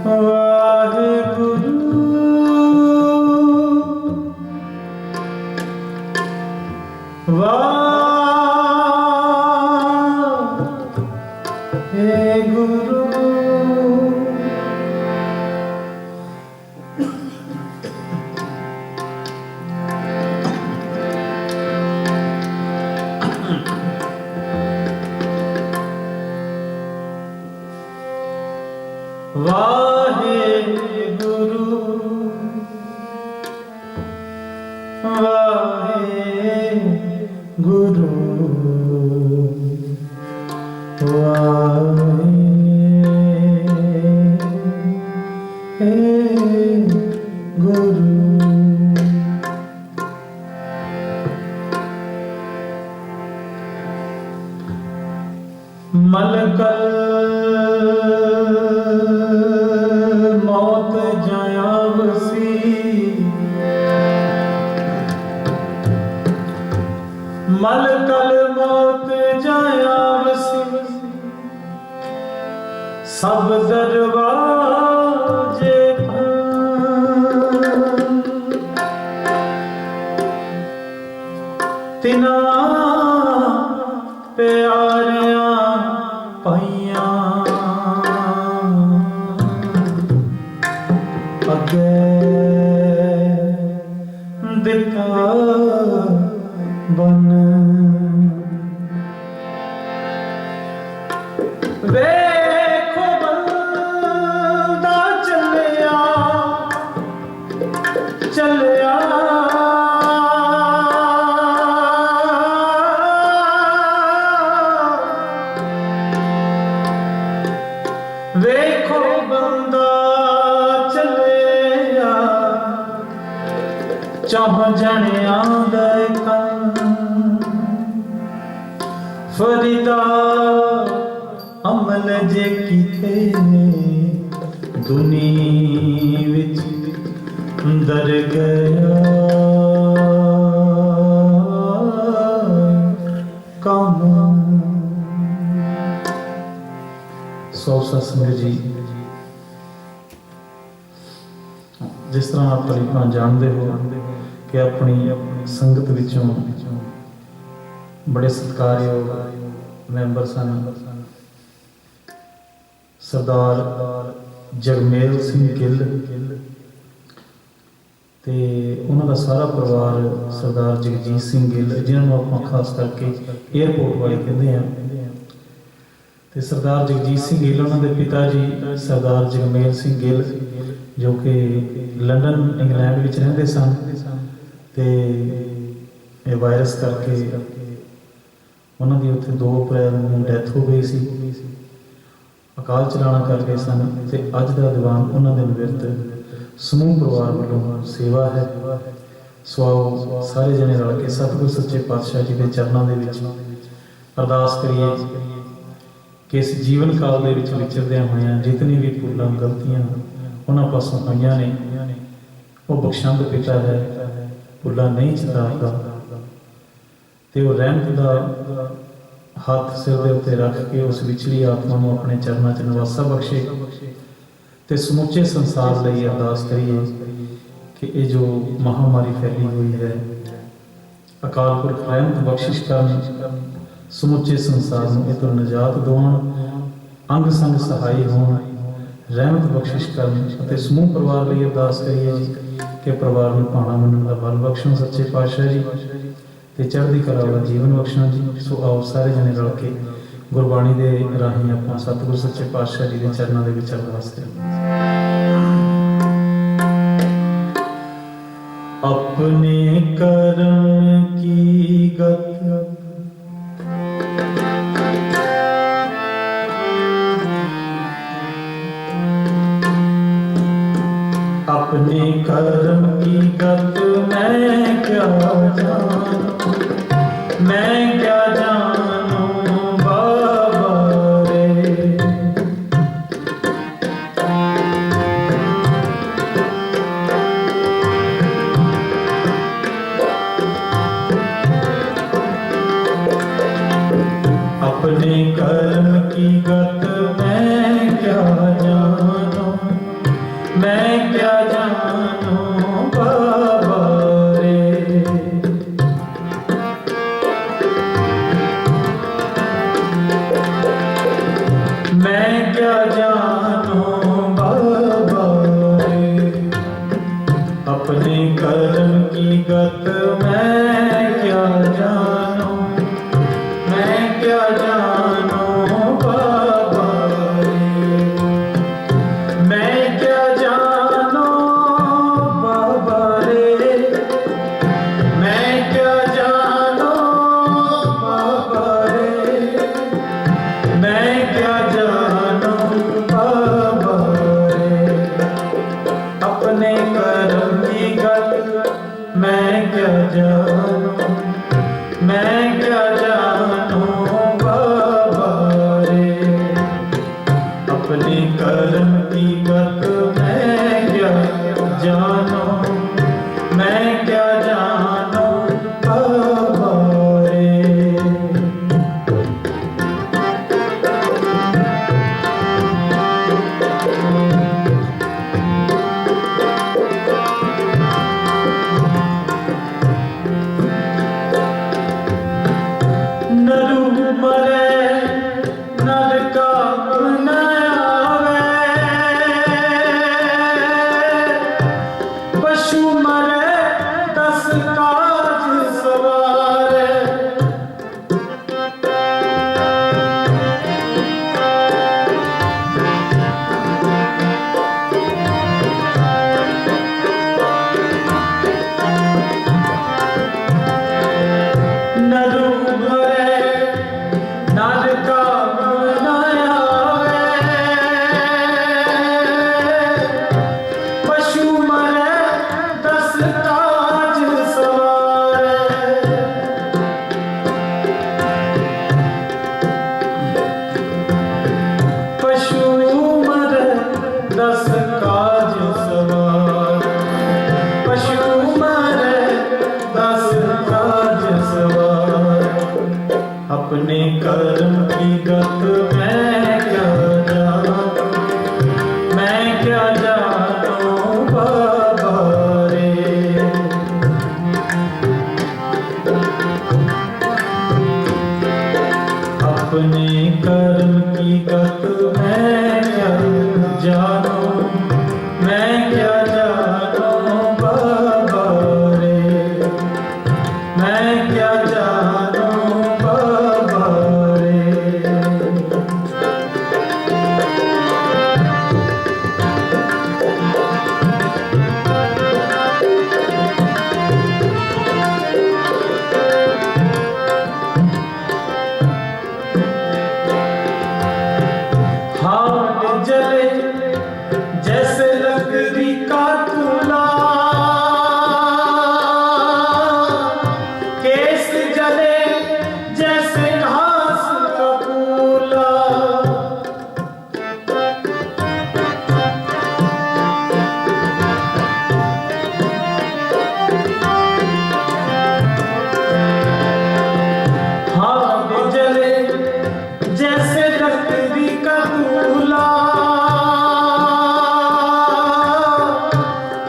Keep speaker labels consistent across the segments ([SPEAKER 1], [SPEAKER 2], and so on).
[SPEAKER 1] वाहेगुरु वाहेगुरु वाहेगुरु वाहेगुरु वाहेगुरु। मलकल मौत जयावसी मलकल मौत जयावसी सब दरवाजे तिना प्यारिया पाइया अगे दिता बन वेखो बंदा चलिया चलिया वेखो बंदा चलिया चाह जनिया दे फरीदा अमल जे कीते दुनी विच दर गया कम। सौ सत्संग जी जिस तरह आप परिक्रमा जानते हो कि अपनी संगत विचों बड़े सत्कारयोग मैंबर सन सरदार जगमेल सिंह गिल ते उन्हां दा सारा परिवार सरदार जगजीत सिंह गिल जिन्होंने आप खास करके एयरपोर्ट वाले कहते हैं ते सरदार जगजीत सिंह गिल उन्होंने पिता जी सरदार जगमेल सिंह गिल जो कि लंडन इंग्लैंड में रहते सन ते वायरस करके उन्होंने उत्थे 2 अप्रैल को डैथ हो गई सी अकाल चलाना कर गए सन ते अज का दीवान उन्होंने विरत समूह परिवार वालों सेवा है। सो सारे जने रल के सतगुरु सच्चे पातशाह जी के चरणों के अरदास करिए कि इस जीवन काल के विचरदियां होइयां जितनी भी भुलां गलतियां उन्हां पासों होइयां ने वो बख्शंद पिता है भुलां नहीं चितारदा ते वो रहमत दा हाथ सिर दे उत्ते रख के उस विचली आत्मा को अपने चरणों च नवासा बख्शे ते समुचे संसार लई अरदास करिए कि ये जो महामारी फैली हुई है अकाल पुरख रहमत बख्शिश करन समुचे संसार में इस तो निजात दौन अंग संग सहाय होण रहमत बख्शिश करन समूह परिवार लई अरदास करिए जी कि परिवार में पाना मनण दा बल बख्शो सच्चे पातशाह जी ते चढ़दी कला वाला जीवन बख्शो जी। सो आओ सारे जने रल के गुरबाणी दे राही आपां सतगुरु सच्चे पातशाह जी के चरणों दे विच अरदास करिए। अपने कर्म की गत अपने कर्म की गत मैं क्या जानूं मैं क्या जानूं बाबा रे। अपने कर्म की गत मैं क्या जानूं क्या जानूं बाबा रे, अपने कर्म की गत मैं क्या जानूं, मैं क्या जानूं बाबा रे, मैं क्या जानूं बाबा रे, मैं क्या जानूं बाबा रे, मैं क्या जानूं बाबा रे, अपने कर्म की गत मैं क्या जानूं, मैं क्या जानूं बाबा रे, अपने कर्म की गत मैं क्या जानूं, मैं क्या जानूं बाबा रे। नरु मरे नर का न आवे, पशु मरे दस काज सवारे, नरु मरे नर का न आवे, पशु मरे दस काज सवारे, पशु मरे दस काज सवारे, पशु मरे दस काज सवारे, अपने कर्म की गत मैं क्या जानूं, मैं क्या जानूं बाबा रे, अपने कर्म की गत मैं क्या जानूं, मैं क्या जानूं बाबा रे, मैं क्या जानूं बाबा रे। हाथ जले जैसे लकड़ी का चूल्हा, केस जले जैसे घास का फूला, हाथ जले जैसे लकड़ी का चूल्हा,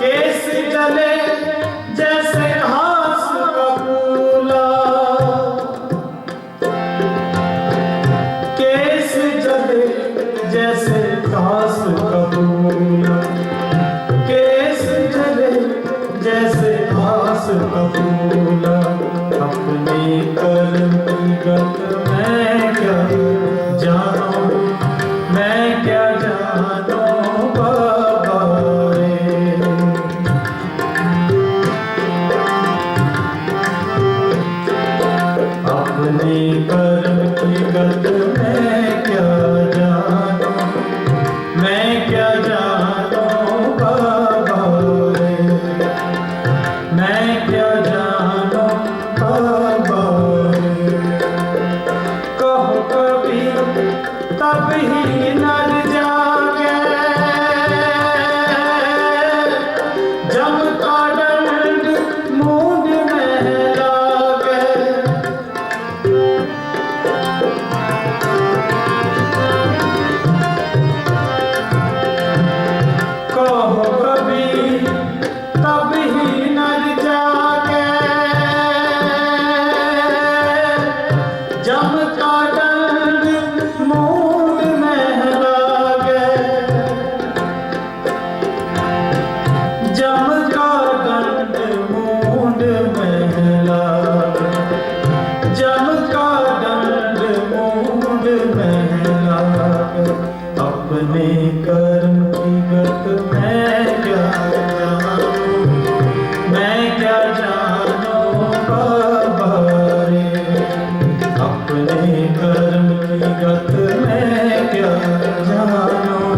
[SPEAKER 1] केस जले जैसे घास का फूला, केस जले जैसे घास का फूला, केस जले जैसे घास का फूला, अपने कर्म की गत मैं क्या जानूं, मैं क्या जानूं बाबा रे, अपने कर्म की गत मैं क्या जानूं, मैं क्या जानूं बाबा रे, मैं क्या जानूं बाबा रे। अपने कर्म की गत मैं क्या जानूं, मैं क्या जानूं बाबा रे। अपने कर्म की गत मैं क्या जानूं,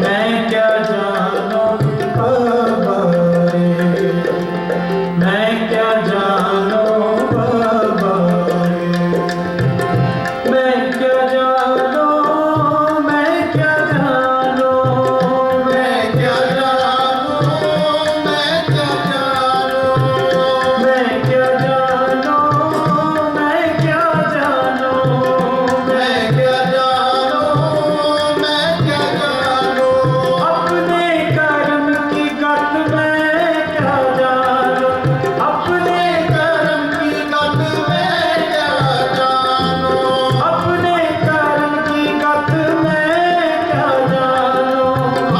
[SPEAKER 1] मैं क्या जानूं बाबा रे। मैं क्या जानूं बाबा रे। मैं क्या जानूं, मैं क्या जानूं, मैं क्या जानूं, मैं क्या जानूं, मैं क्या जानूं, मैं क्या जानूं, मैं क्या जानूं, मैं क्या जानूं। अपने कर्म की गत मैं क्या जानूं, अपने कर्म की गत मैं क्या जानूं, अपने कर्म की गत मैं क्या जानूं,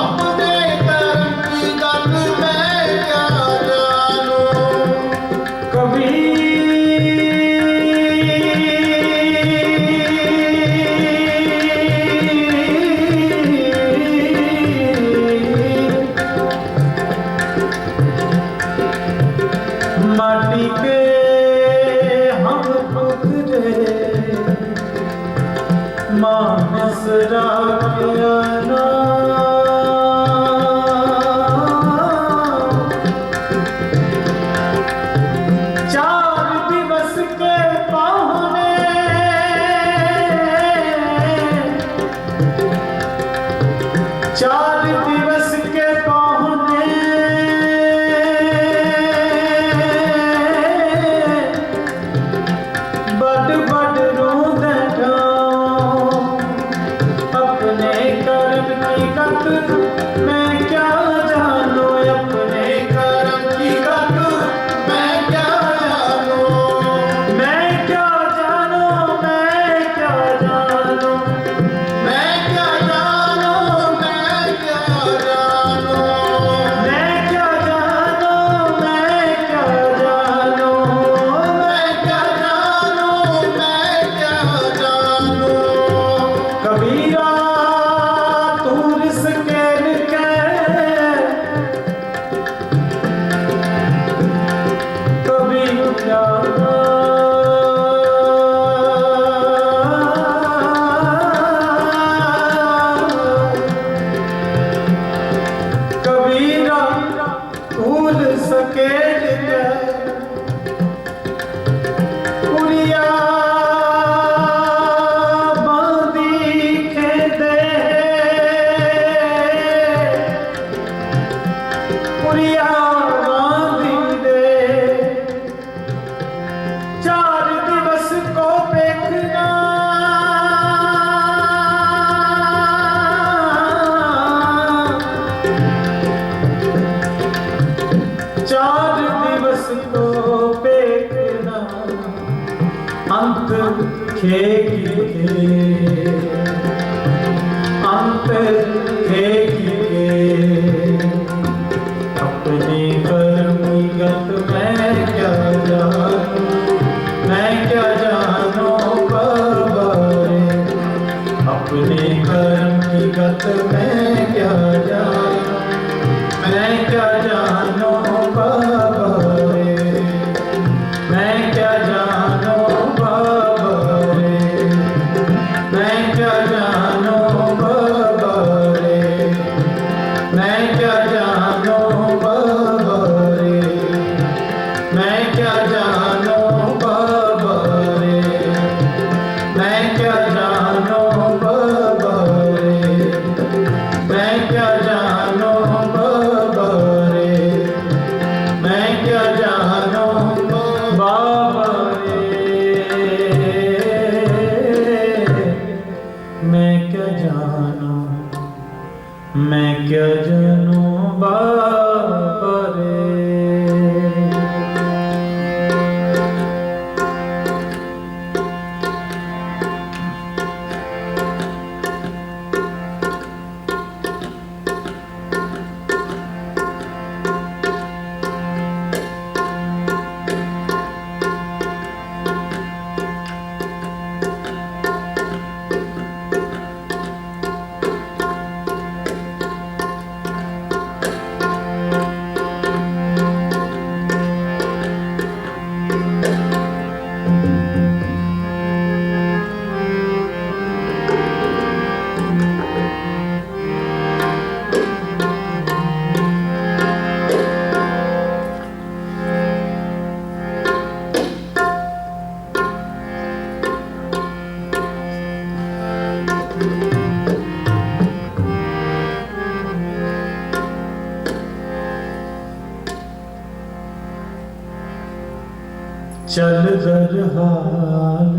[SPEAKER 1] अपने कर्म की गत मैं क्या जानूं। माटी के हम पुतले मानस राखिया ना, चार दिवस के पाहुने, चार दिवस के पाहुने, बड़ बड़ रोंदे ठाओ। अपने कर्म की गत मैं क्या जानूं, अपने कर्म की गत मैं क्या जानूं, मैं क्या जानूं, मैं क्या जानूं, मैं क्या जानूं, मैं क्या जानूं, मैं क्या जानूं, मैं क्या जानूं, मैं क्या जानूं, मैं क्या जानूं। कबीरा तू रिसके निके, कबीरा कबीरा भूल सके निके, उड़िया बांधी खेदे, उड़िया बांधी दे। चार दिवस को देखना, चार दिवस को देखना, अंत खेगी के, अंत खेगी के। अपने कर्म की गत मैं क्या जानूं, मैं क्या जानूं बाबा रे। अपने कर्म की गत मैं क्या जानूं, मैं क्या जानूं बाबा रे। मैं क्या जानूं बाबा रे, मैं क्या जानूं बाबा रे, मैं क्या जानूं बाबा रे, मैं क्या जानूं बाबा रे, मैं क्या जानूं बाबा रे, मैं क्या जानूं बाबा रे, मैं क्या जानूं बाबा रे। मैं क्या जानूं, मैं क्या जानूं बाबा रे। चल दरहाल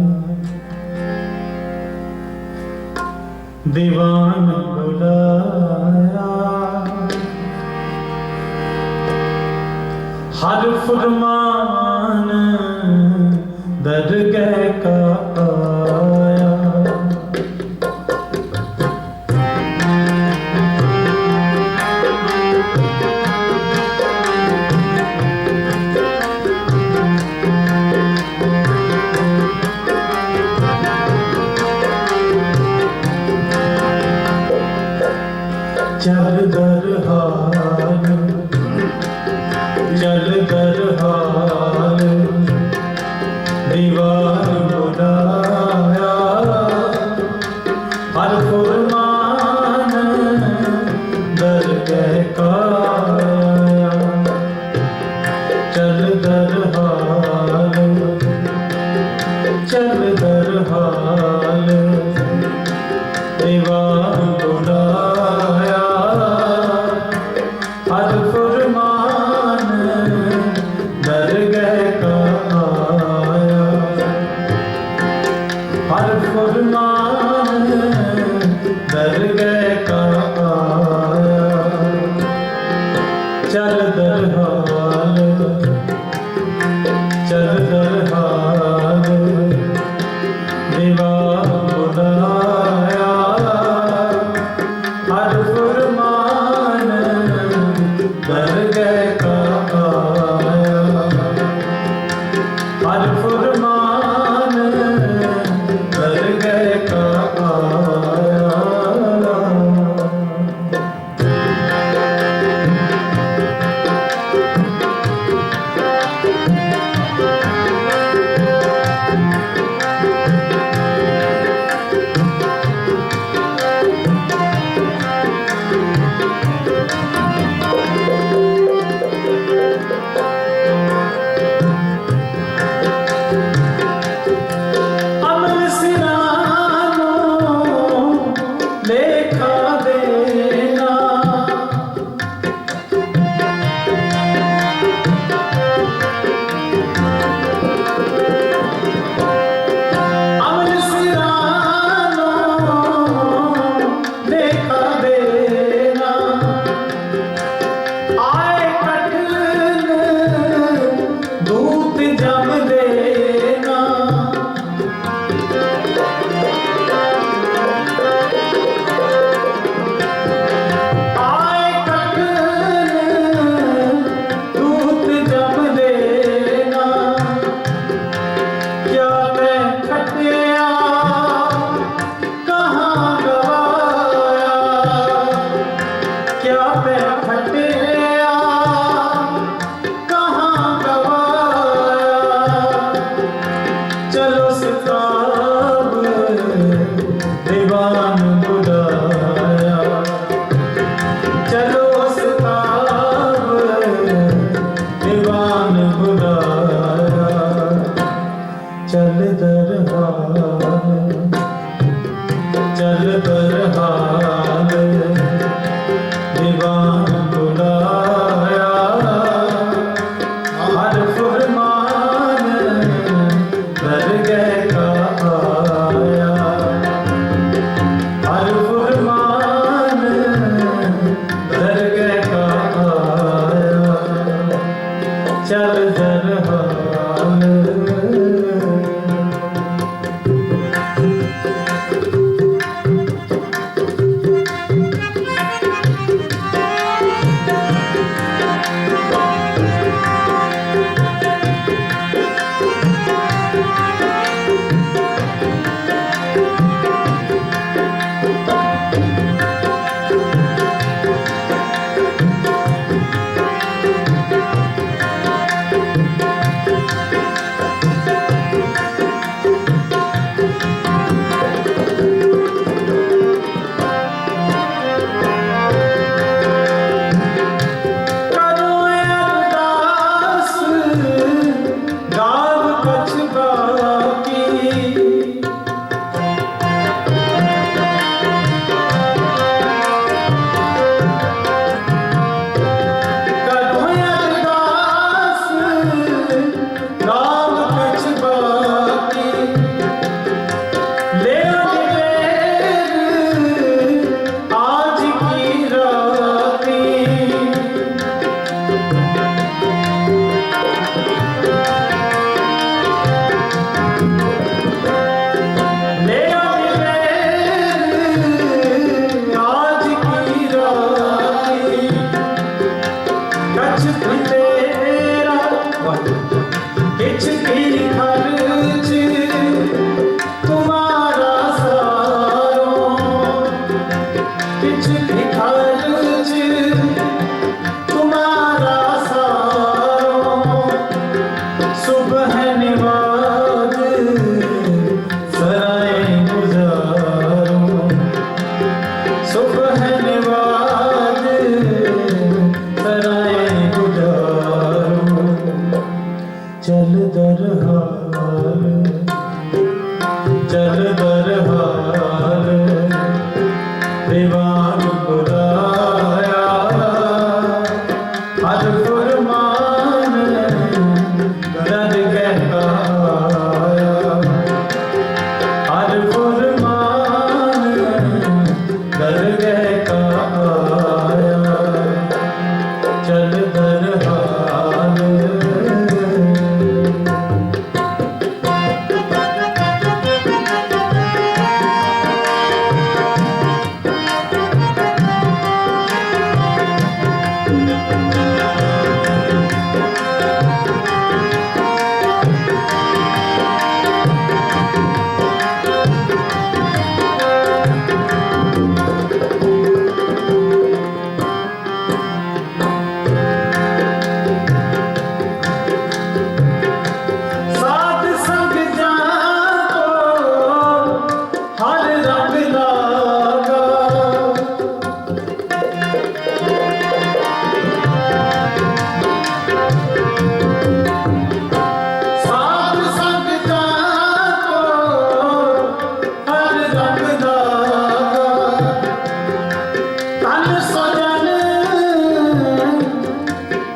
[SPEAKER 1] दीवान बुलाया, हर फरमान दरगह का आया। चल दरहाल चल दरहाल दीवार बुलाया, हर फरमान दरगह का आया। चल दरहाल चल दरहाल दीवार बुलाया, हर फरमान दरगह का आया। हर फरमान दरगह का आया। चल दरहाल चल दरहाल दीवार बुलाया, हर फरमान दरगह का आया। हर फरमान दरगह का आया। पिचकी खर्च तुम्हारा सारो, पिचकी खर्च तुम्हारा सारो, सुबह निवाज सराय गुजारो, सुबह निवाज सराय गुजारो, चल दरहाल, चल दरहाल, दीवान बुलाया हर फरमान दर कहकाया, हर फरमान दर कहकाया, चल दरहाल। साथ संग जातो हर रंग लागा, साथ संग जातो हर रंग लागा, तन सजन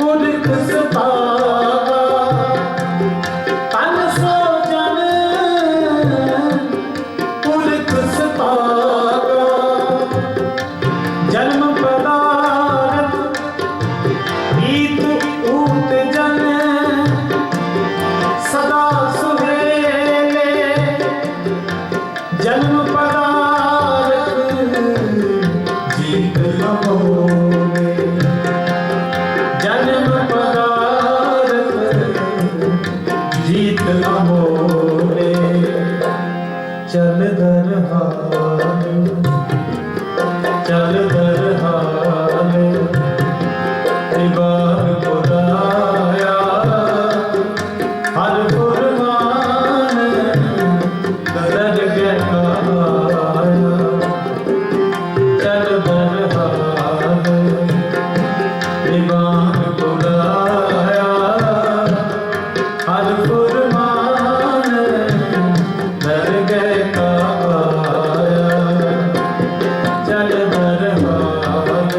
[SPEAKER 1] पुरख सतागा, तन सजन पुरख सतागा, जन्म पदारथ ईत ऊत जन सदा सुहेले, जन्म पदारथ जीत न मोले, जन्म पदारथ जीत न मोले, चल दरहाल, चल दरहाल, दीवान बुलाया हर फरमान दर कहकाया, चल दरहाल, दीवान बुलाया हर फरमान दर कहकाया, चल दरहाल।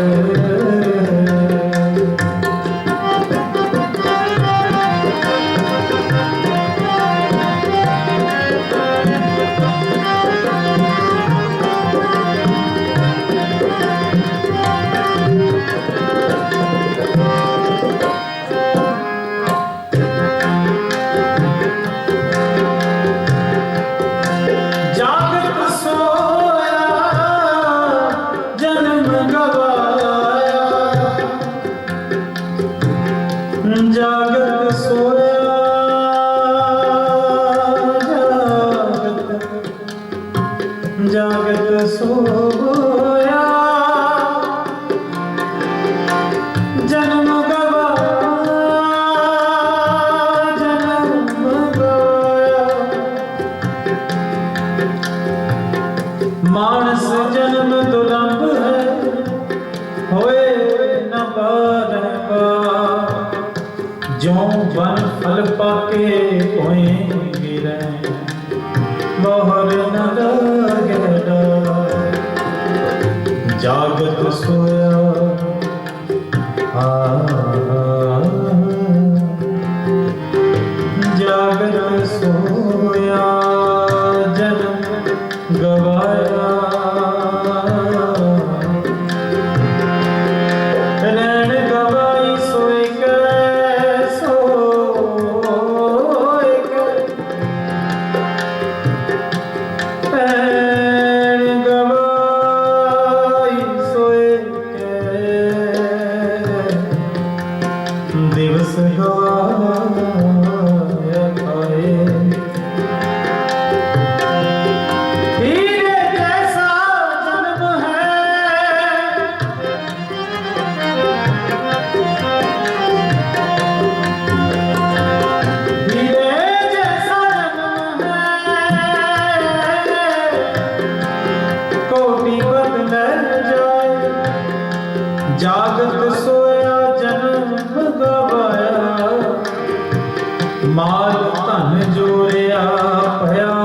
[SPEAKER 1] जागत सोया जन्म गवाया, जागत सोया जागत सोया जन्म गवाया, जन्म गवाया, मानस जन्म दुलंभ है होए न बारंबार, ज्यों बन फल पाके होएंगे रहें मोहर न लगे डार, जागत सोया जागत सोया जन्म गवाया, रैन गवाई सोए के सोए के, रैन गवाई सोए के जागत सोया जन्म गवाया, माल धन जोया भया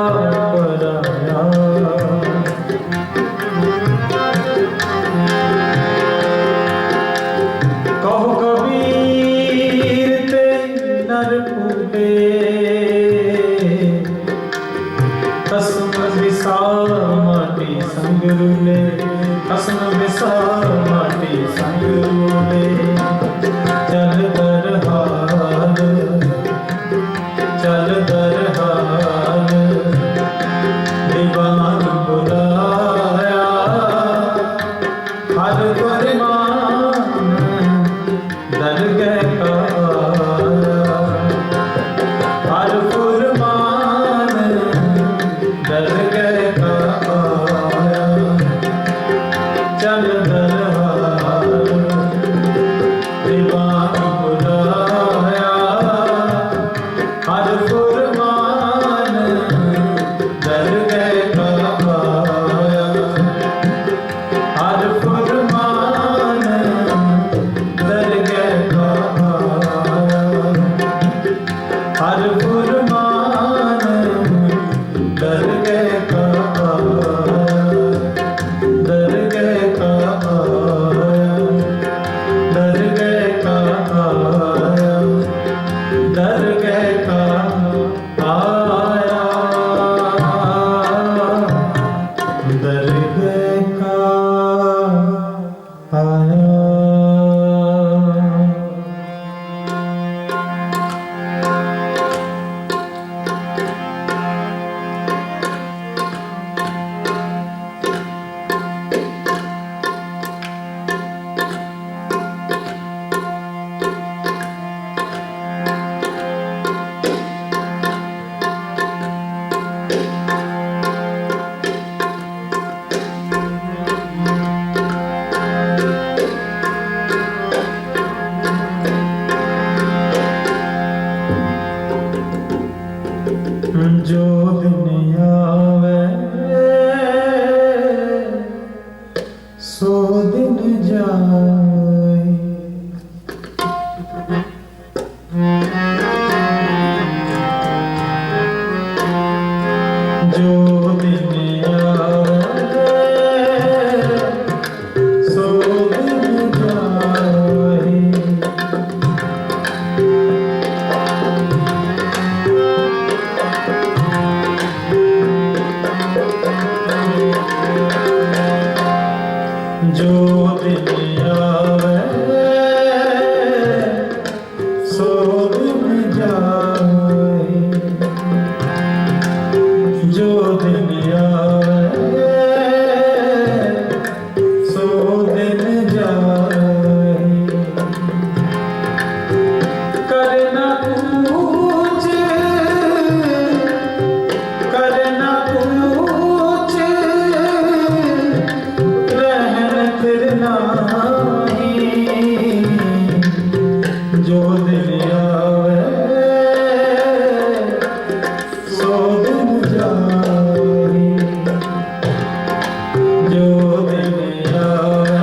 [SPEAKER 1] पराया। कहो कबीर ते नर फूटे, कसम विसार माटी संग रूले, कसम विसार माटी संग रूले। चल दर हाल, चल दर हाल, दीवान बुलाया, हर फरमान दर गए काया, हर फरमान दर गए काया। चल दर हाल, दीवान बुलाया, हर फरमान दर गए काया, हर फरमान दर गए काया, हर फरमान दर गए काया, दर गए काया, दर गए काया, दर गए काया, दर गए काया। जो दिन आवे सो दिन जाए, जो दिन आवे सो दिन जाए। जो दिन आवे सो दिन जाए, जो दिन आवे सो दिन जाए। करना पूछ, करना पूछ, जो दिन आवे सो दिन जाए, जो दिन आवे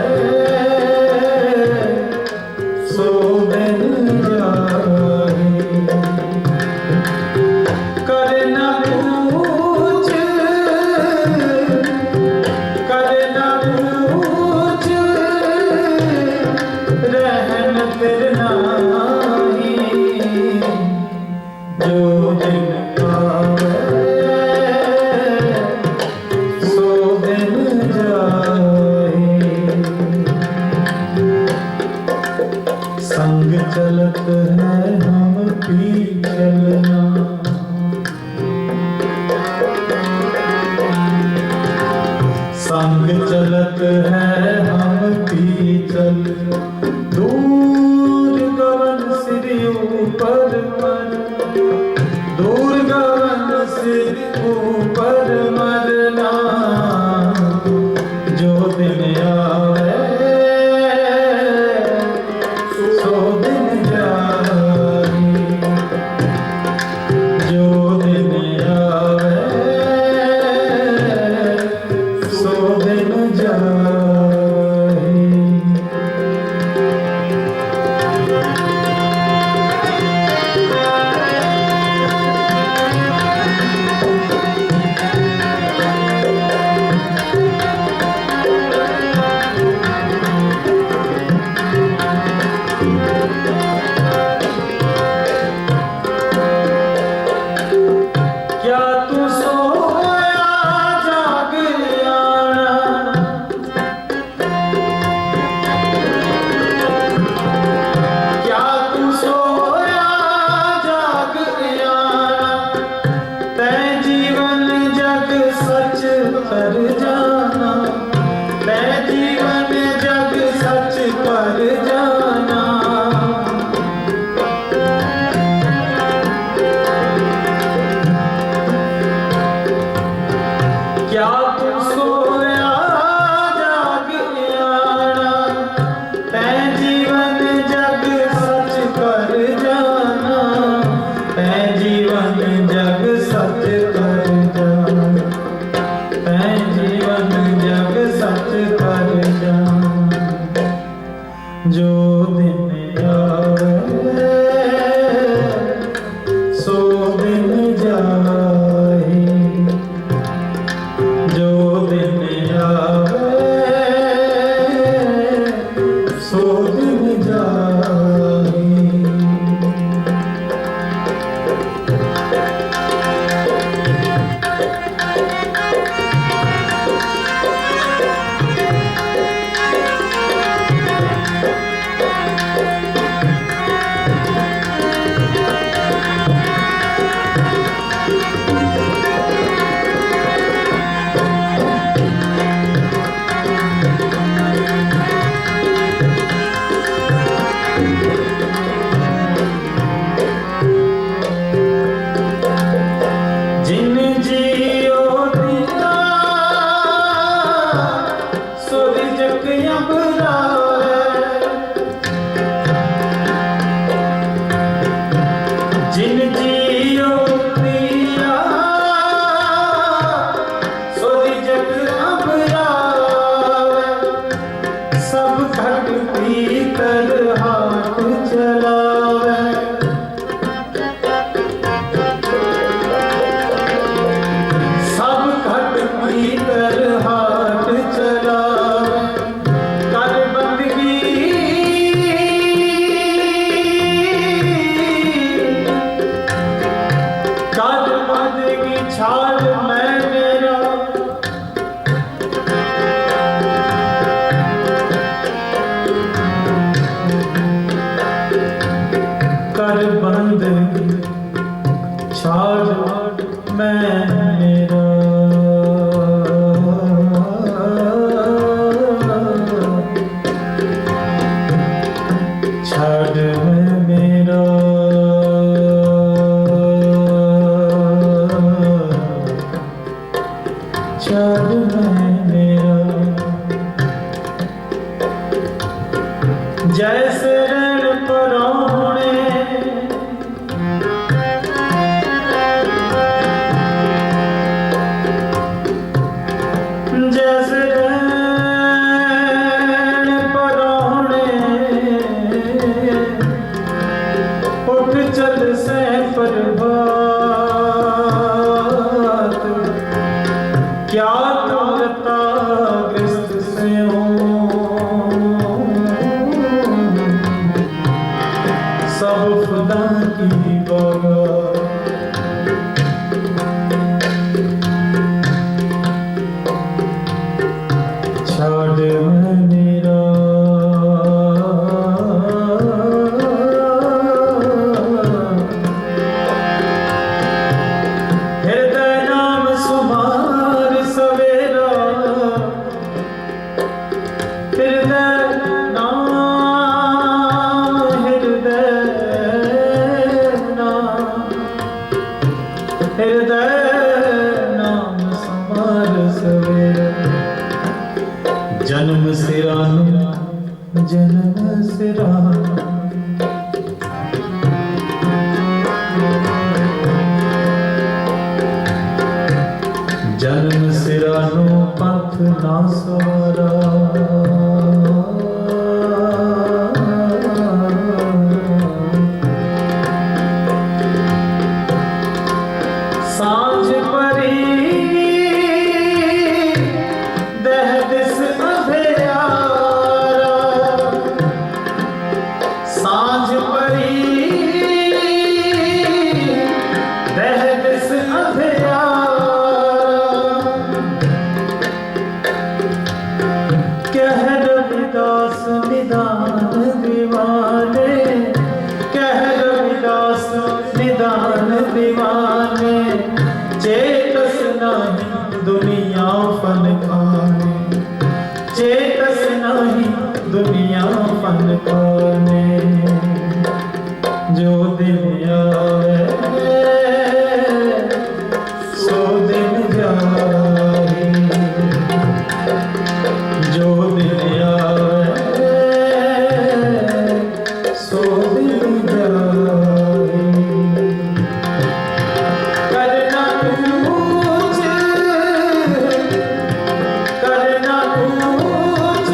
[SPEAKER 1] सो दिन जाए। करना पूछ, करना पूछ, रहन फिर नाही। जो दिन आवे सो दिन जाए। संग चलत है हम भी चलना, संग चलत है हम भी चल। दूर गगन सिर ऊपर पर, दूर गगन सिर ऊपर मरना। जो दिन आवे सो दिन जाए, जो दिन आवे सो दिन जाए। जो दिन आवे सो दिन जाए, जो दिन आवे सो दिन जाए। जिन जियो दिया सूरज के अबराए, जिन जियो दिया सूरज के अबराए, सब घट भीतर हाथ चलावे, भीतर हाथ चलावे, कर बंदगी छाड़ मैं मेरा, कर बंदगी छाड़ मैं मेरा, छाड़ मैं मेरा, छाड़ मैं मेरा। जैसे रण परौने जैसे रण परौने उठ चल से प्रभात, क्या तुम लताग्रस्त से हो, सब खुदा की बात। छाड़ मैं मेरा, हृदय नाम सुमार सवेरा, हृदय नाम, हृदय नाम सुमार सवेरा। जन्म सिरानो, जन्म सिरानो, जन्म सिरानो पंथ ना सवारा, सांझ परी दहदिस अंधेरा, सांझ परी दहदिस अंधेरा, कह रविदास निदान दीवाने, कह रविदास निदान दीवाने, चेतस नहीं दुनिया फन खाने, चेतस नहीं दुनिया फन खाने। जो दिन आवे सो दिन जाए, जो दिन आवे सो दिन जाए। करना कुछ, करना कुछ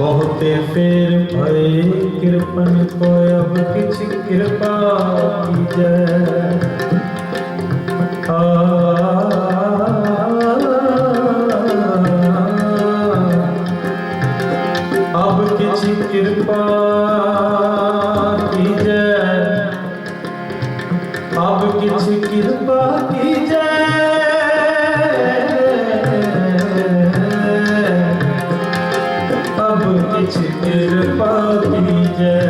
[SPEAKER 1] बहुते फेर भय कृपन को अब किछ कृपा कीजै। अब किछ कृपा कीजै, अब किछ कृपा कीजै। अब किछ कृपा कीजै,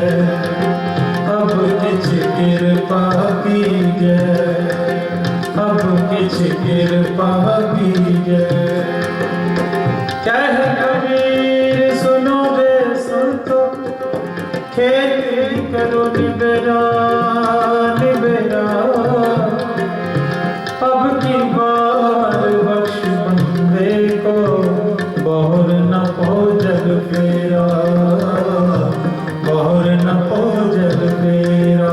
[SPEAKER 1] अब किछ कृपा कीजै, अब किछ कृपा कीजै। कह कबीर सुनो रे संतो, खेती करो निबेरा निबेरा। अब की बार बख्श बंदे को, बहुर न हो जग फेरा, बहुर न हो जग फेरा।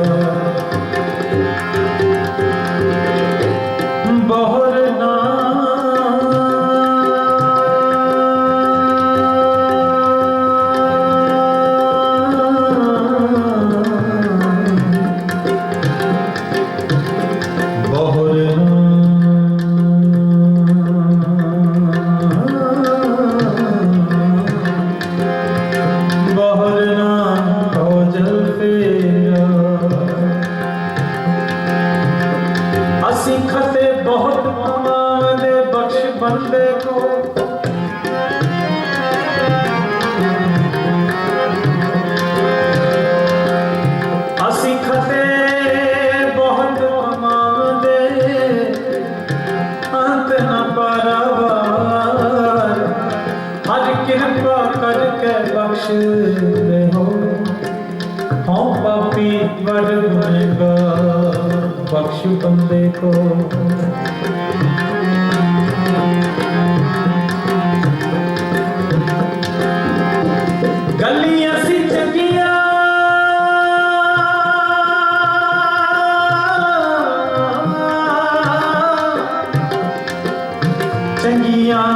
[SPEAKER 1] बहुर ना खते बहुत कमाने बख्श बंदे को। असी खते बहुत कमाने अंत न पारावार। हर कृपा करके बख्श दे हो, हाँ पापी बड़ गुनहगार बख्श बंदे को। गलियां सी चंगियां चंगियां,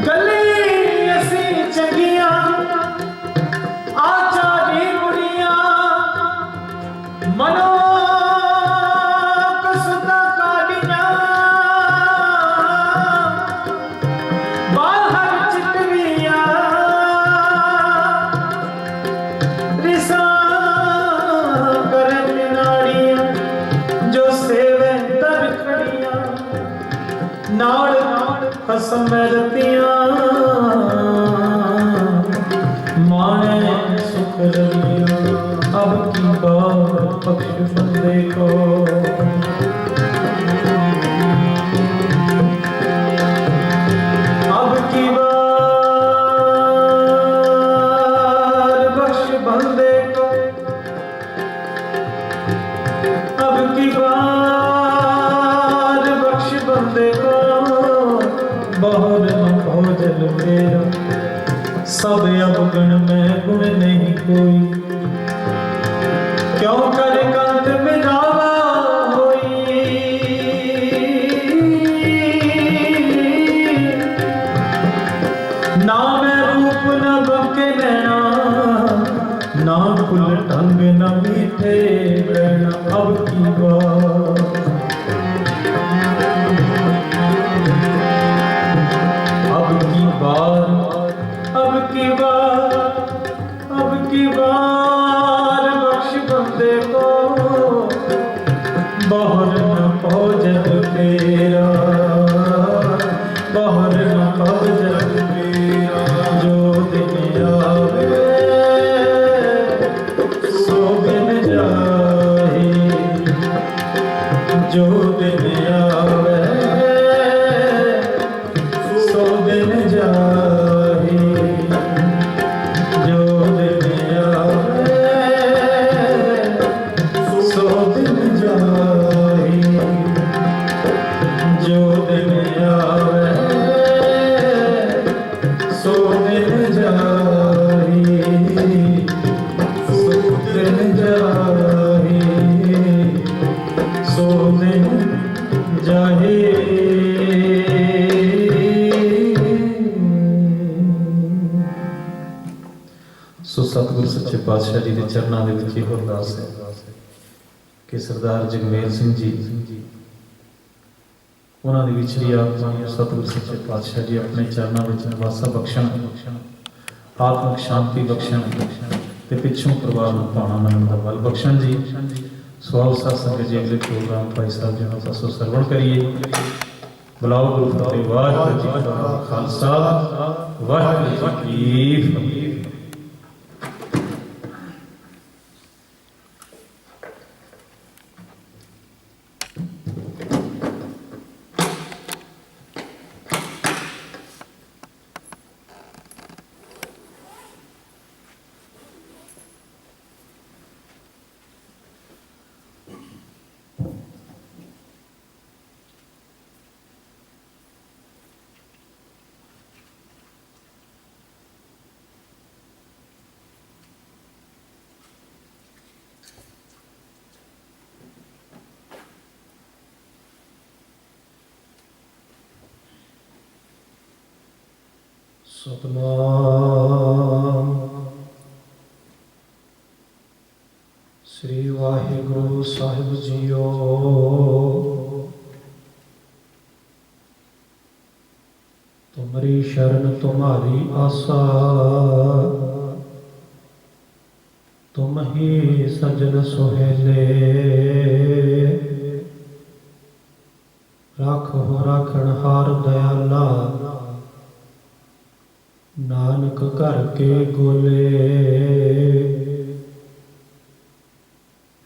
[SPEAKER 1] गलियां सी चंगियां आचारी बुढ़िया। मनो कसुता कालियां, बाहर चितवियां रिसा करन नाड़ियां। जो सेवे दर खड़ियां, नाड़ खसम रतियां। माने सुख रलिया, अब की बार बख्श बंदे को। अब की बार बख्श बंदे को, अब की बार बख्श बंदे को। बहुर न भोजन मेरा, सब अवगुण में गुण नहीं कोई। क्यों कर कंत मिलावा होई, ना मैं रूप न बके नैना, ना कुल ढंग न मीठे रहना। अब की बार अब की बार अब की बार अब की बार बख्श बंदे को। बहुर न हो जग फेरा, बहुर न हो जग फेरा। जो दिन आवे सो दिन जाए, जो दिन आवे सो दिन जाए। जो दिन आवे सो दिन जाए, जो दिन आवे सो दिन जाए, सो दिन जाए, सो दिन ਜਾਹੇ ਸੋ ਸਤਿਗੁਰ ਸੱਚੇ ਪਾਤਸ਼ਾਹ ਜੀ ਦੇ ਚਰਨਾਂ ਦੇ ਵਿੱਚ ਇਹ ਅਰਦਾਸ ਹੈ ਕਿ ਸਰਦਾਰ ਜਗਮੇਲ ਸਿੰਘ ਜੀ ਉਹਨਾਂ ਦੀ ਵਿਛੜੀ ਆਤਮਾ ਨੂੰ ਸਤਿਗੁਰ ਸੱਚੇ ਪਾਤਸ਼ਾਹ ਜੀ ਆਪਣੇ ਚਰਨਾਂ ਵਿੱਚ ਨਿਵਾਸਾ ਬਖਸ਼ਣ, ਆਤਮਿਕ ਸ਼ਾਂਤੀ ਬਖਸ਼ਣ ਤੇ ਪਿੱਛੋਂ ਪਰਿਵਾਰ ਨੂੰ ਪਾਉਣਾ ਮੰਨਣ ਦਾ ਬਲ ਬਖਸ਼ਣ ਜੀ। ਸਵਾਲ ਸਾਧ ਸੰਗਤ ਜੀ ਅਗਲੇ ਪ੍ਰੋਗਰਾਮ ਭਾਈ ਸਾਹਿਬ ਜੀ ਨੂੰ ਪਾਸੋਂ ਸਰਵਣ ਕਰੀਏ। ਬੁਲਾਓ ਗੁਰੂ ਫਤਿਹ। ਵਾਹਿਗੁਰੂ ਜੀ ਕਾ ਖਾਲਸਾ, ਵਾਹਿਗੁਰੂ ਜੀ ਕੀ ਫਤਿਹ। ਸਤਨਾਮ ਸ੍ਰੀ ਵਾਹਿਗੁਰੂ ਸਾਹਿਬ ਜੀਓ। ਤੁਮਰੀ ਸ਼ਰਨ ਤੁਮਾਰੀ ਆਸਾ, ਤੁਮ ਹੀ ਸਜਣ ਸੁਹੇਲੇ। ਰਾਖੋ ਰਾਖਣ ਹਾਰ ਦਇਆਲਾ, ਨਾਨਕ ਘਰ ਕੇ ਗੋਲੇ।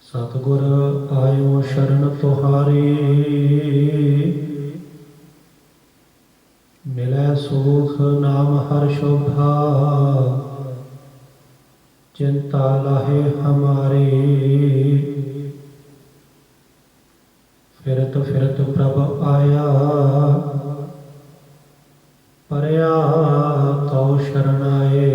[SPEAKER 1] ਸਤਿਗੁਰ ਆਇਓ ਸ਼ਰਨ ਤੁਹਾਰੀ, ਮਿਲੈ ਸੁਖ ਨਾਮ ਹਰ ਸ਼ੋਭਾ। ਚਿੰਤਾ ਲਾਹੇ ਹਮਾਰੀ, ਫਿਰਤ ਫਿਰਤ ਪ੍ਰਭ ਆਇਆ। ਪਰਿਆ ਤਉ ਸ਼ਰਨਾਏ,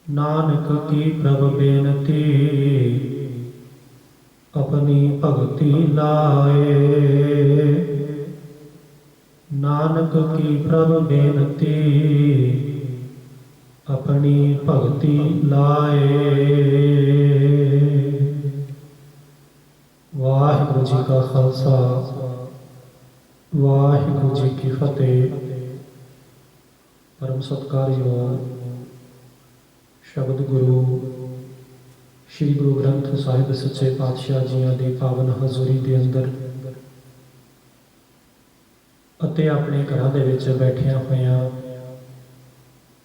[SPEAKER 1] ਨਾਨਕ ਕੀ ਪ੍ਰਭ ਬੇਨਤੀ। ਆਪਣੀ ਭਗਤੀ ਲਾਏ, ਨਾਨਕ ਕੀ ਪ੍ਰਭ ਬੇਨਤੀ। ਆਪਣੀ ਭਗਤੀ ਲਾਏ। ਵਾਹਿਗੁਰੂ ਜੀ ਕਾ ਖਾਲਸਾ, ਵਾਹਿਗੁਰੂ ਜੀ ਕੀ ਫਤਿਹ। ਪਰਮ ਸਤਿਕਾਰਯੋਗ ਸ਼ਬਦ ਗੁਰੂ ਸ਼੍ਰੀ ਗੁਰੂ ਗ੍ਰੰਥ ਸਾਹਿਬ ਸੱਚੇ ਪਾਤਸ਼ਾਹ ਜੀਆਂ ਦੀ ਪਾਵਨ ਹਜ਼ੂਰੀ ਦੇ ਅੰਦਰ ਅਤੇ ਆਪਣੇ ਘਰਾਂ ਦੇ ਵਿੱਚ ਬੈਠਿਆਂ ਹੋਇਆਂ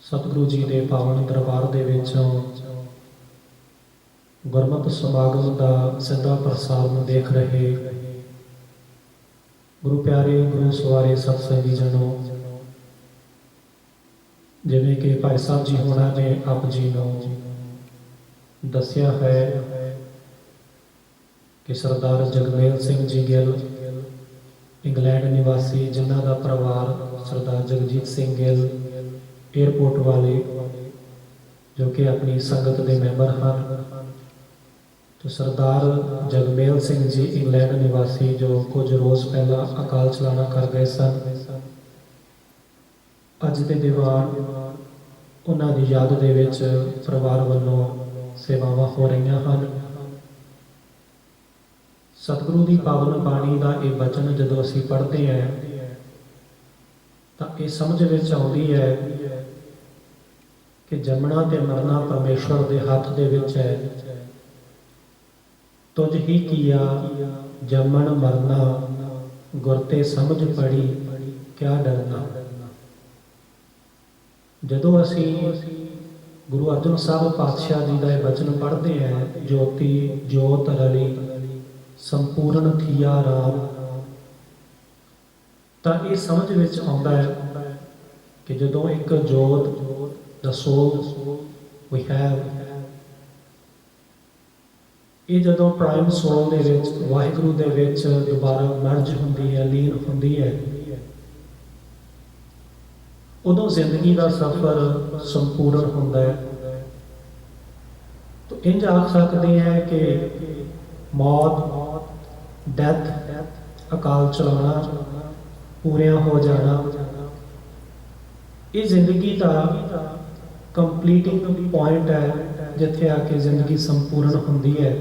[SPEAKER 1] ਸਤਿਗੁਰੂ ਜੀ ਦੇ ਪਾਵਨ ਦਰਬਾਰ ਦੇ ਵਿੱਚੋਂ ਗੁਰਮਤਿ ਸਮਾਗਮ ਦਾ ਸਿੱਧਾ ਪ੍ਰਸਾਰਣ ਦੇਖ ਰਹੇ ਗੁਰੂ ਪਿਆਰੇ, ਗੁਰੂ ਸਵਾਰੇ ਸਤਸੰਗੀ ਜਨੋ, ਜਿਵੇਂ ਕਿ ਭਾਈ ਸਾਹਿਬ ਜੀ ਹੋਣਾ ਨੇ ਆਪ ਜੀ ਨੂੰ ਦੱਸਿਆ ਹੈ ਕਿ ਸਰਦਾਰ ਜਗਮੇਲ ਸਿੰਘ ਜੀ ਗਿੱਲ ਇੰਗਲੈਂਡ ਨਿਵਾਸੀ, ਜਿਨ੍ਹਾਂ ਦਾ ਪਰਿਵਾਰ ਸਰਦਾਰ ਜਗਜੀਤ ਸਿੰਘ ਗਿੱਲ ਏਅਰਪੋਰਟ ਵਾਲੇ, ਜੋ ਕਿ ਆਪਣੀ ਸੰਗਤ ਦੇ ਮੈਂਬਰ ਹਨ, ਤੇ ਸਰਦਾਰ ਜਗਮੇਲ ਸਿੰਘ ਜੀ ਇੰਗਲੈਂਡ ਨਿਵਾਸੀ, ਜੋ ਕੁਝ ਰੋਜ਼ ਪਹਿਲਾਂ ਅਕਾਲ ਚਲਾਣਾ ਕਰ ਗਏ ਸਨ। ਅੱਜ ਦੇ ਦੀਵਾਨ ਉਹਨਾਂ ਦੀ ਯਾਦ ਦੇ ਵਿੱਚ ਪਰਿਵਾਰ ਵੱਲੋਂ ਸੇਵਾਵਾਂ ਹੋ ਰਹੀਆਂ ਹਨ। ਸਤਿਗੁਰੂ ਦੀ ਪਾਵਨ ਬਾਣੀ ਦਾ ਇਹ ਬਚਨ ਜਦੋਂ ਅਸੀਂ ਪੜ੍ਹਦੇ ਹਾਂ ਤਾਂ ਇਹ ਸਮਝ ਵਿੱਚ ਆਉਂਦੀ ਹੈ ਕਿ ਜੰਮਣਾ ਤੇ ਮਰਨਾ ਪਰਮੇਸ਼ਵਰ ਦੇ ਹੱਥ ਦੇ ਵਿੱਚ ਹੈ। ਤੁਝ ਹੀ ਕੀਆ ਜੰਮਣ ਮਰਨਾ, ਗੁਰ ਤੇ ਸਮਝ ਪੜੀ ਕਿਆ ਡਰਨਾ। ਜਦੋਂ ਅਸੀਂ ਗੁਰੂ ਅਰਜਨ ਸਾਹਿਬ ਪਾਤਸ਼ਾਹ ਜੀ ਦਾ ਇਹ ਬਚਨ ਪੜ੍ਹਦੇ ਹਾਂ, ਜੋਤੀ ਜੋਤ ਰਲੀ ਸੰਪੂਰਨ ਥੀਆ ਰਾਮ, ਤਾਂ ਇਹ ਸਮਝ ਵਿੱਚ ਆਉਂਦਾ ਹੈ ਕਿ ਜਦੋਂ ਇੱਕ ਜੋਤ, the soul we have, ਇਹ ਜਦੋਂ ਪ੍ਰਾਈਮ ਸੋਲ ਦੇ ਵਿੱਚ ਵਾਹਿਗੁਰੂ ਦੇ ਵਿੱਚ ਦੁਬਾਰਾ ਮਰਜ ਹੁੰਦੀ ਹੈ, ਲੀਨ ਹੁੰਦੀ ਹੈ, ਉਦੋਂ ਜ਼ਿੰਦਗੀ ਦਾ ਸਫ਼ਰ ਸੰਪੂਰਨ ਹੁੰਦਾ ਹੈ। ਤਾਂ ਇੰਝ ਆਖ ਸਕਦੇ ਹਾਂ ਕਿ ਮੌਤ
[SPEAKER 2] ਡੈਥ, ਅਕਾਲ ਚਲਾਉਣਾ, ਪੂਰਿਆਂ ਹੋ ਜਾਣਾ, ਇਹ ਜ਼ਿੰਦਗੀ ਦਾ ਕੰਪਲੀਟਿੰਗ ਪੁਆਇੰਟ ਹੈ ਜਿੱਥੇ ਆ ਕੇ ਜ਼ਿੰਦਗੀ ਸੰਪੂਰਨ ਹੁੰਦੀ ਹੈ।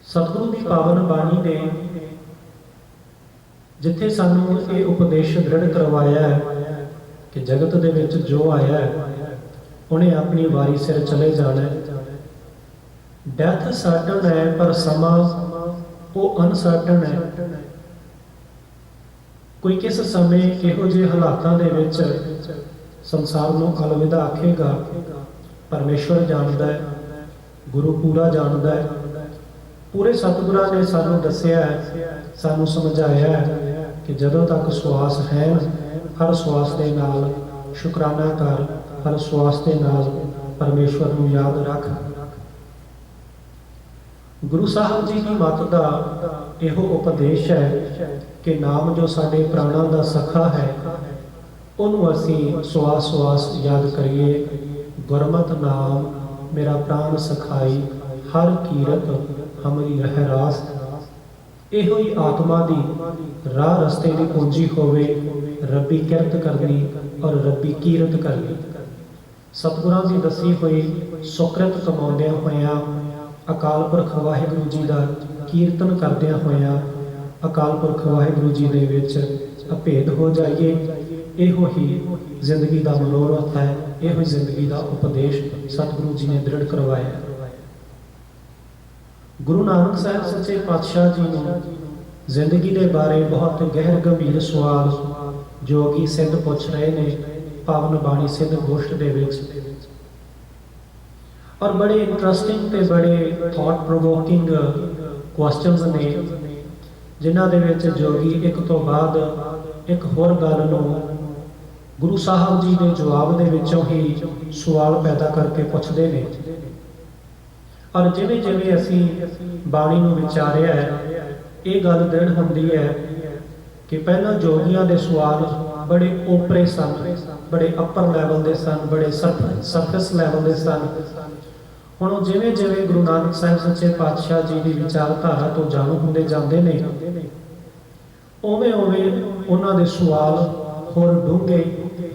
[SPEAKER 2] ਸਤਿਗੁਰੂ ਦੀ ਪਾਵਨ ਬਾਣੀ ਨੇ ਜਿੱਥੇ ਸਾਨੂੰ ਇਹ ਉਪਦੇਸ਼ ਦ੍ਰਿੜ ਕਰਵਾਇਆ ਹੈ ਕਿ ਜਗਤ ਦੇ ਵਿੱਚ ਜੋ ਆਇਆ ਹੈ ਉਹਨੇ ਆਪਣੀ ਵਾਰੀ ਸਿਰ ਚਲੇ ਜਾਣਾ ਹੈ। ਡੈਥ ਸਰਟਨ ਹੈ ਪਰ ਸਮਾਂ ਉਹ ਅਨਸਰਟਨ ਹੈ। ਕੋਈ ਕਿਸ ਸਮੇਂ ਇਹੋ ਜਿਹੇ ਹਾਲਾਤਾਂ ਦੇ ਵਿੱਚ ਸੰਸਾਰ ਨੂੰ ਅਲਵਿਦਾ ਆਖੇਗਾ, ਪਰਮੇਸ਼ਵਰ ਜਾਣਦਾ ਹੈ, ਗੁਰੂ ਪੂਰਾ ਜਾਣਦਾ ਹੈ। ਪੂਰੇ ਸਤਿਗੁਰਾਂ ਨੇ ਸਾਨੂੰ ਦੱਸਿਆ ਹੈ, ਸਾਨੂੰ ਸਮਝਾਇਆ ਹੈ ਕਿ ਜਦੋਂ ਤੱਕ ਸਵਾਸ ਹੈ ਹਰ ਸਵਾਸ ਦੇ ਨਾਲ ਸ਼ੁਕਰਾਨਾ ਕਰ, ਹਰ ਸਵਾਸ ਦੇ ਨਾਲ ਪਰਮੇਸ਼ਵਰ ਨੂੰ ਯਾਦ ਰੱਖ। ਗੁਰੂ ਸਾਹਿਬ ਜੀ ਦੀ ਮੱਤ ਦਾ ਇਹੋ ਉਪਦੇਸ਼ ਹੈ ਕਿ ਨਾਮ ਜੋ ਸਾਡੇ ਪ੍ਰਾਣਾਂ ਦਾ ਸਖਾ ਹੈ ਉਹਨੂੰ ਅਸੀਂ ਸਵਾਸ ਸਵਾਸ ਯਾਦ ਕਰੀਏ। ਗੁਰਮਤਿ ਨਾਮ ਮੇਰਾ ਪ੍ਰਾਣ ਸਖਾਈ, ਹਰ ਕੀਰਤ ਹਮਰੀ ਰਹਿ ਰਾਸ। ਇਹੋ ਹੀ ਆਤਮਾ ਦੀ ਰਾਹ ਰਸਤੇ ਦੀ ਪੂੰਜੀ ਹੋਵੇ, ਰੱਬੀ ਕਿਰਤ ਕਰਨੀ ਔਰ ਰੱਬੀ ਕੀਰਤ ਕਰਨੀ। ਸਤਿਗੁਰਾਂ ਦੀ ਦੱਸੀ ਹੋਈ ਸੁਕ੍ਰਿਤ ਕਮਾਉਂਦਿਆਂ ਹੋਇਆਂ, ਅਕਾਲ ਪੁਰਖ ਵਾਹਿਗੁਰੂ ਜੀ ਦਾ ਕੀਰਤਨ ਕਰਦਿਆਂ ਹੋਇਆਂ ਅਕਾਲ ਪੁਰਖ ਵਾਹਿਗੁਰੂ ਜੀ ਦੇ ਵਿੱਚ ਅਭੇਦ ਹੋ ਜਾਈਏ। ਇਹੋ ਹੀ ਜ਼ਿੰਦਗੀ ਦਾ ਮਨੋਰਥ ਹੈ, ਇਹੋ ਹੀ ਜ਼ਿੰਦਗੀ ਦਾ ਉਪਦੇਸ਼ ਸਤਿਗੁਰੂ ਜੀ ਨੇ ਦ੍ਰਿੜ ਕਰਵਾਇਆ। ਗੁਰੂ ਨਾਨਕ ਸਾਹਿਬ ਸੱਚੇ ਪਾਤਸ਼ਾਹ ਜੀ ਨੂੰ ਜ਼ਿੰਦਗੀ ਦੇ ਬਾਰੇ ਬਹੁਤ ਗਹਿਰ ਗੰਭੀਰ ਸਵਾਲ ਜੋਗੀ ਸਿੱਧ ਪੁੱਛ ਰਹੇ ਨੇ ਪਾਵਨ ਬਾਣੀ ਸਿੱਧ ਗੋਸ਼ਟ ਦੇ ਵਿੱਚ, ਔਰ ਬੜੇ ਇੰਟਰਸਟਿੰਗ ਤੇ ਬੜੇ ਥਾਟ ਪ੍ਰੋਵੋਕਿੰਗ ਕੁਐਸਚਨਸ ਨੇ ਜਿਨ੍ਹਾਂ ਦੇ ਵਿੱਚ ਜੋਗੀ ਇੱਕ ਤੋਂ ਬਾਅਦ ਇੱਕ ਹੋਰ ਗੱਲ ਨੂੰ ਗੁਰੂ ਸਾਹਿਬ ਜੀ ਦੇ ਜਵਾਬ ਦੇ ਵਿੱਚੋਂ ਹੀ ਸਵਾਲ ਪੈਦਾ ਕਰਕੇ ਪੁੱਛਦੇ ਨੇ। ਔਰ ਜਿਵੇਂ ਜਿਵੇਂ ਅਸੀਂ ਬਾਣੀ ਨੂੰ ਵਿਚਾਰਿਆ ਹੈ ਇਹ ਗੱਲ ਦ੍ਰਿੜ ਹੁੰਦੀ ਹੈ ਕਿ ਪਹਿਲਾਂ ਜੋਗੀਆਂ ਦੇ ਸਵਾਲ ਬੜੇ ਓਪਰੇ ਸਨ, ਬੜੇ ਅੱਪਰ ਲੈਵਲ ਦੇ ਸਨ, ਬੜੇ ਸਰਫੇਸ ਲੈਵਲ ਦੇ ਸਨ। ਹੁਣ ਜਿਵੇਂ ਜਿਵੇਂ ਗੁਰੂ ਨਾਨਕ ਸਾਹਿਬ ਸੱਚੇ ਪਾਤਸ਼ਾਹ ਜੀ ਦੀ ਵਿਚਾਰਧਾਰਾ ਤੋਂ ਜਾਣੂ ਹੁੰਦੇ ਜਾਂਦੇ ਨੇ ਉਵੇਂ ਉਵੇਂ ਉਹਨਾਂ ਦੇ ਸਵਾਲ ਹੋਰ ਡੂੰਘੇ,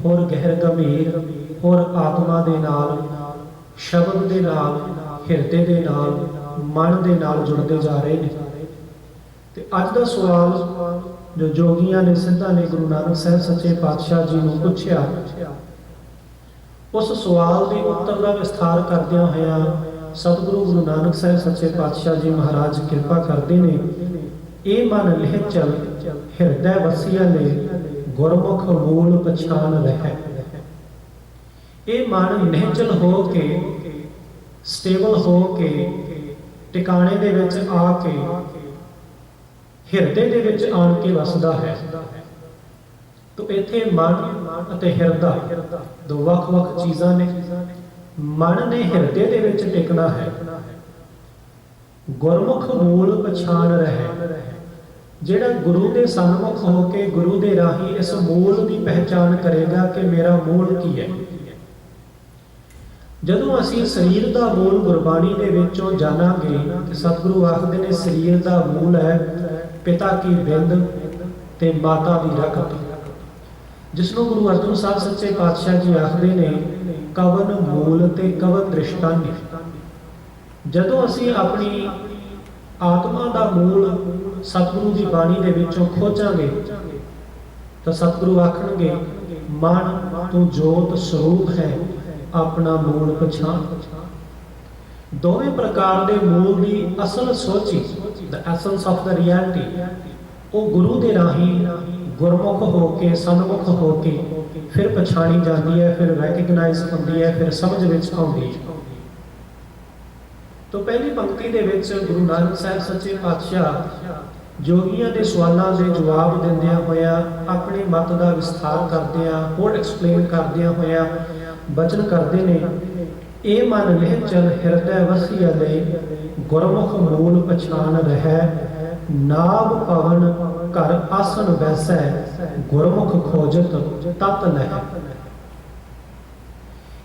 [SPEAKER 2] ਹੋਰ ਗਹਿਰ ਗੰਭੀਰ, ਹੋਰ ਆਤਮਾ ਦੇ ਨਾਲ, ਸ਼ਬਦ ਦੇ ਨਾਲ, ਹਿਰਦੇ ਦੇ ਨਾਲ, ਮਨ ਦੇ ਨਾਲ ਜੁੜਦੇ ਜਾ ਰਹੇ ਨੇ। ਤੇ ਅੱਜ ਦਾ ਸਵਾਲ ਜੋ ਜੋਗੀਆਂ ਨੇ ਸਿੱਧਾਂ ਨੇ ਗੁਰੂ ਨਾਨਕ ਸਾਹਿਬ ਸੱਚੇ ਪਾਤਸ਼ਾਹ ਜੀ ਨੂੰ ਪੁੱਛਿਆ, ਉਸ ਸਵਾਲ ਦੇ ਉੱਤਰ ਦਾ ਵਿਸਥਾਰ ਕਰਦਿਆਂ ਹੋਇਆਂ ਸਤਿਗੁਰੂ ਗੁਰੂ ਨਾਨਕ ਸਾਹਿਬ ਸੱਚੇ ਪਾਤਸ਼ਾਹ ਜੀ ਮਹਾਰਾਜ ਕਿਰਪਾ ਕਰਦੇ ਨੇ। ਇਹ ਮਨ ਲਿਹ ਚਲ ਹਿਰਦੈ ਵਸਿਆ ਲੈ, ਗੁਰਮੁਖ ਮੂਲ ਪਛਾਣ ਰਹਿ। ਇਹ ਮਨ ਨਿਹਚਲ ਹੋ ਕੇ, ਸਟੇਬਲ ਹੋ ਕੇ, ਟਿਕਾਣੇ ਦੇ ਵਿੱਚ ਆ ਕੇ, ਹਿਰਦੇ ਦੇ ਵਿੱਚ ਆਣ ਕੇ ਵਸਦਾ ਹੈ। ਤੋ ਇੱਥੇ ਮਨ ਅਤੇ ਹਿਰਦਾ ਦੋ ਵੱਖ-ਵੱਖ ਚੀਜ਼ਾਂ ਨੇ। ਮਨ ਨੇ ਹਿਰਦੇ ਦੇ ਵਿੱਚ ਟਿਕਣਾ ਹੈ। ਗੁਰਮੁਖ ਮੂਲ ਪਛਾਣ ਰਹਿ, ਜਿਹੜਾ ਗੁਰੂ ਦੇ ਸਨਮੁਖ ਹੋ ਕੇ ਗੁਰੂ ਦੇ ਰਾਹੀਂ ਇਸ ਮੂਲ ਦੀ ਪਹਿਚਾਣ ਕਰੇਗਾ ਕਿ ਮੇਰਾ ਮੂਲ ਕੀ ਹੈ। ਜਦੋਂ ਅਸੀਂ ਸਰੀਰ ਦਾ ਮੂਲ ਗੁਰਬਾਣੀ ਦੇ ਵਿੱਚੋਂ ਜਾਣਾਂਗੇ ਕਿ ਸਤਿਗੁਰੂ ਆਖਦੇ ਨੇ ਸਰੀਰ ਦਾ ਮੂਲ ਹੈ ਪਿਤਾ ਕੀ ਬਿੰਦ ਤੇ ਮਾਤਾ ਦੀ ਰਕਤ, ਜਿਸ ਨੂੰ ਗੁਰੂ ਅਰਜਨ ਸਾਹਿਬ ਸੱਚੇ ਪਾਤਸ਼ਾਹ ਜੀ ਆਖਦੇ ਨੇ ਕਵਨ ਮੂਲ ਤੇ ਕਵਨ ਦ੍ਰਿਸ਼ਟਾਨੀ। ਜਦੋਂ ਅਸੀਂ ਆਪਣੀ ਆਤਮਾ ਦਾ ਮੂਲ ਸਤਿਗੁਰੂ ਦੀ ਬਾਣੀ ਦੇ ਵਿੱਚੋਂ ਖੋਜਾਂਗੇ ਤਾਂ ਸਤਿਗੁਰੂ ਆਖਣਗੇ ਮਨ ਤੂੰ ਜੋਤ ਸਰੂਪ ਹੈ, ਆਪਣਾ ਮੂਲ ਪਛਾਣ। ਦੋਵੇਂ ਪ੍ਰਕਾਰ ਦੇ ਮੂਲ ਦੀ ਅਸਲ ਸੋਚੀ, the essence of the reality, ਉਹ ਗੁਰੂ ਦੇ ਰਾਹੀਂ ਗੁਰਮੁਖ ਹੋ ਕੇ, ਸਨਮੁਖ ਹੋ ਕੇ ਫਿਰ ਪਛਾਣੀ ਜਾਂਦੀ ਹੈ, ਫਿਰ ਰੈਕਗਨਾਈਜ਼ ਹੁੰਦੀ ਹੈ, ਫਿਰ ਸਮਝ ਵਿੱਚ ਆਉਂਦੀ ਹੈ। ਤੋਂ ਪਹਿਲੀ ਪੰਕਤੀ ਦੇ ਵਿੱਚ ਗੁਰੂ ਨਾਨਕ ਸਾਹਿਬ ਸੱਚੇ ਪਾਤਸ਼ਾਹ ਜੋਗੀਆਂ ਦੇ ਸਵਾਲਾਂ ਦੇ ਜਵਾਬ ਦਿੰਦਿਆਂ ਹੋਇਆਂ, ਆਪਣੇ ਮਤ ਦਾ ਵਿਸਥਾਰ ਕਰਦਿਆਂ, ਹੋਰ ਐਕਸਪਲੇਨ ਕਰਦਿਆਂ ਹੋਇਆਂ ਬਚਨ ਕਰਦੇ ਨੇ। ਇਹ ਮਨ ਲਿਹ ਚਲ ਹਿਰਦੈ ਵਸਿਆ ਲੈ, ਗੁਰਮੁਖ ਮੂਲ ਪਛਾਣ ਰਹਿ। ਨਾਭ ਪਵਨ ਘਰ ਆਸਣ ਬੈਸੈ, ਗੁਰਮੁਖ ਖੋਜਤ ਤਤ ਲਹਿ।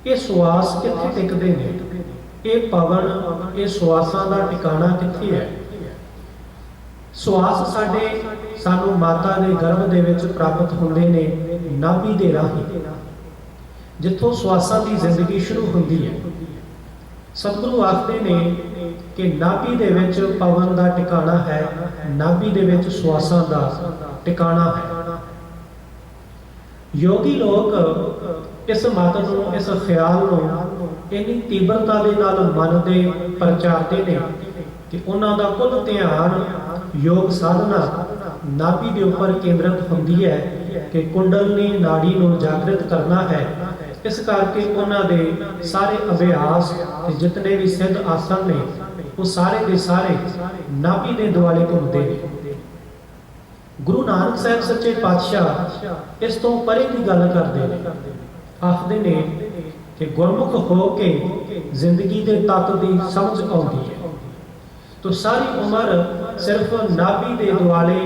[SPEAKER 2] ਇਹ ਸਵਾਸ ਕਿੱਥੇ ਟਿਕਦੇ ਨੇ? ਇਹ ਪਵਨ, ਇਹ ਸਵਾਸਾਂ ਦਾ ਟਿਕਾਣਾ ਕਿੱਥੇ ਹੈ? ਸਵਾਸ ਸਾਨੂੰ ਮਾਤਾ ਦੇ ਗਰਭ ਦੇ ਵਿੱਚ ਪ੍ਰਾਪਤ ਹੁੰਦੇ ਨੇ ਨਾਭੀ ਦੇ ਰਾਹੀਂ, ਜਿੱਥੋਂ ਸਵਾਸਾਂ ਦੀ ਜ਼ਿੰਦਗੀ ਸ਼ੁਰੂ ਹੁੰਦੀ ਹੈ। ਸਤਿਗੁਰੂ ਆਖਦੇ ਨੇ ਕਿ ਨਾਭੀ ਦੇ ਵਿੱਚ ਪਵਨ ਦਾ ਟਿਕਾਣਾ ਹੈ, ਨਾਭੀ ਦੇ ਵਿੱਚ ਸਵਾਸਾਂ ਦਾ ਟਿਕਾਣਾ ਹੈ। ਯੋਗੀ ਲੋਕ ਇਸ ਮਤ ਨੂੰ, ਇਸ ਖਿਆਲ ਨੂੰ ਇੰਨੀ ਤੀਬਰਤਾ ਦੇ ਨਾਲ ਮੰਨਦੇ, ਪ੍ਰਚਾਰਦੇ ਨੇ ਕਿ ਉਹਨਾਂ ਦਾ ਕੁੱਲ ਧਿਆਨ ਯੋਗ ਸਾਧਨਾ ਨਾਭੀ ਦੇ ਉੱਪਰ ਕੇਂਦਰਿਤ ਹੁੰਦੀ ਹੈ ਕਿ ਕੁੰਡਲਨੀ ਨਾੜੀ ਨੂੰ ਜਾਗਰਿਤ ਕਰਨਾ ਹੈ। ਇਸ ਕਰਕੇ ਉਹਨਾਂ ਦੇ ਸਾਰੇ ਅਭਿਆਸ ਤੇ ਜਿਤਨੇ ਵੀ ਸਿੱਧ ਆਸਨ ਨੇ ਉਹ ਸਾਰੇ ਦੇ ਸਾਰੇ ਨਾਭੀ ਦੇ ਦੁਆਲੇ ਘੁੰਮਦੇ ਨੇ। ਗੁਰੂ ਨਾਨਕ ਸਾਹਿਬ ਸੱਚੇ ਪਾਤਸ਼ਾਹ ਇਸ ਤੋਂ ਪਰੇ ਦੀ ਗੱਲ ਕਰਦੇ ਨੇ, ਆਖਦੇ ਨੇ ਕਿ ਗੁਰਮੁਖ ਹੋ ਕੇ ਜ਼ਿੰਦਗੀ ਦੇ ਤੱਤ ਦੀ ਸਮਝ ਆਉਂਦੀ ਹੈ। ਤੋ ਸਾਰੀ ਉਮਰ ਸਿਰਫ ਨਾਭੀ ਦੇ ਦੁਆਲੇ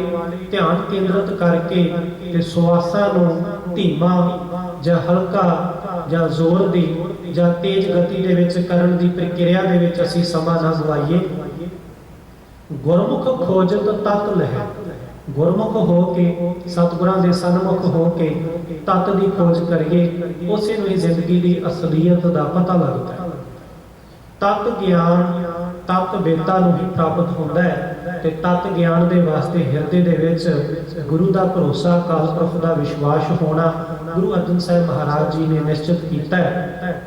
[SPEAKER 2] ਧਿਆਨ ਕੇਂਦਰਿਤ ਕਰਕੇ ਤੇ ਸਵਾਸਾਂ ਨੂੰ ਧੀਮਾ ਜਾਂ ਹਲਕਾ ਜਾਂ ਜ਼ੋਰ ਦੀ ਜਾਂ ਤੇਜ਼ ਗਤੀ ਦੇ ਵਿੱਚ ਕਰਨ ਦੀ ਪ੍ਰਕਿਰਿਆ ਦੇ ਵਿੱਚ ਅਸੀਂ ਸਮਾਂ ਨਾ ਗਵਾਈਏ। ਗੁਰਮੁਖ ਖੋਜਤ ਤਤ ਲਹਿ, ਗੁਰਮੁਖ ਹੋ ਕੇ ਸਤਿਗੁਰਾਂ ਦੇ ਸਨਮੁਖ ਹੋ ਕੇ ਤਤ ਦੀ ਖੋਜ ਕਰੀਏ, ਉਸੇ ਨੂੰ ਹੀ ਜ਼ਿੰਦਗੀ ਦੀ ਅਸਲੀਅਤ ਦਾ ਪਤਾ ਲੱਗਦਾ ਹੈ। ਤਤ ਗਿਆਨ ਤਤ ਵੇਤਾ ਨੂੰ ਹੀ ਪ੍ਰਾਪਤ ਹੁੰਦਾ ਹੈ ਤੇ ਤਤ ਗਿਆਨ ਦੇ ਵਾਸਤੇ ਹਿਰਦੇ ਦੇ ਵਿੱਚ ਗੁਰੂ ਦਾ ਭਰੋਸਾ, ਅਕਾਲ ਪੁਰਖ ਦਾ ਵਿਸ਼ਵਾਸ ਹੋਣਾ ਗੁਰੂ ਅਰਜਨ ਸਾਹਿਬ ਮਹਾਰਾਜ ਜੀ ਨੇ ਨਿਸ਼ਚਿਤ ਕੀਤਾ ਹੈ।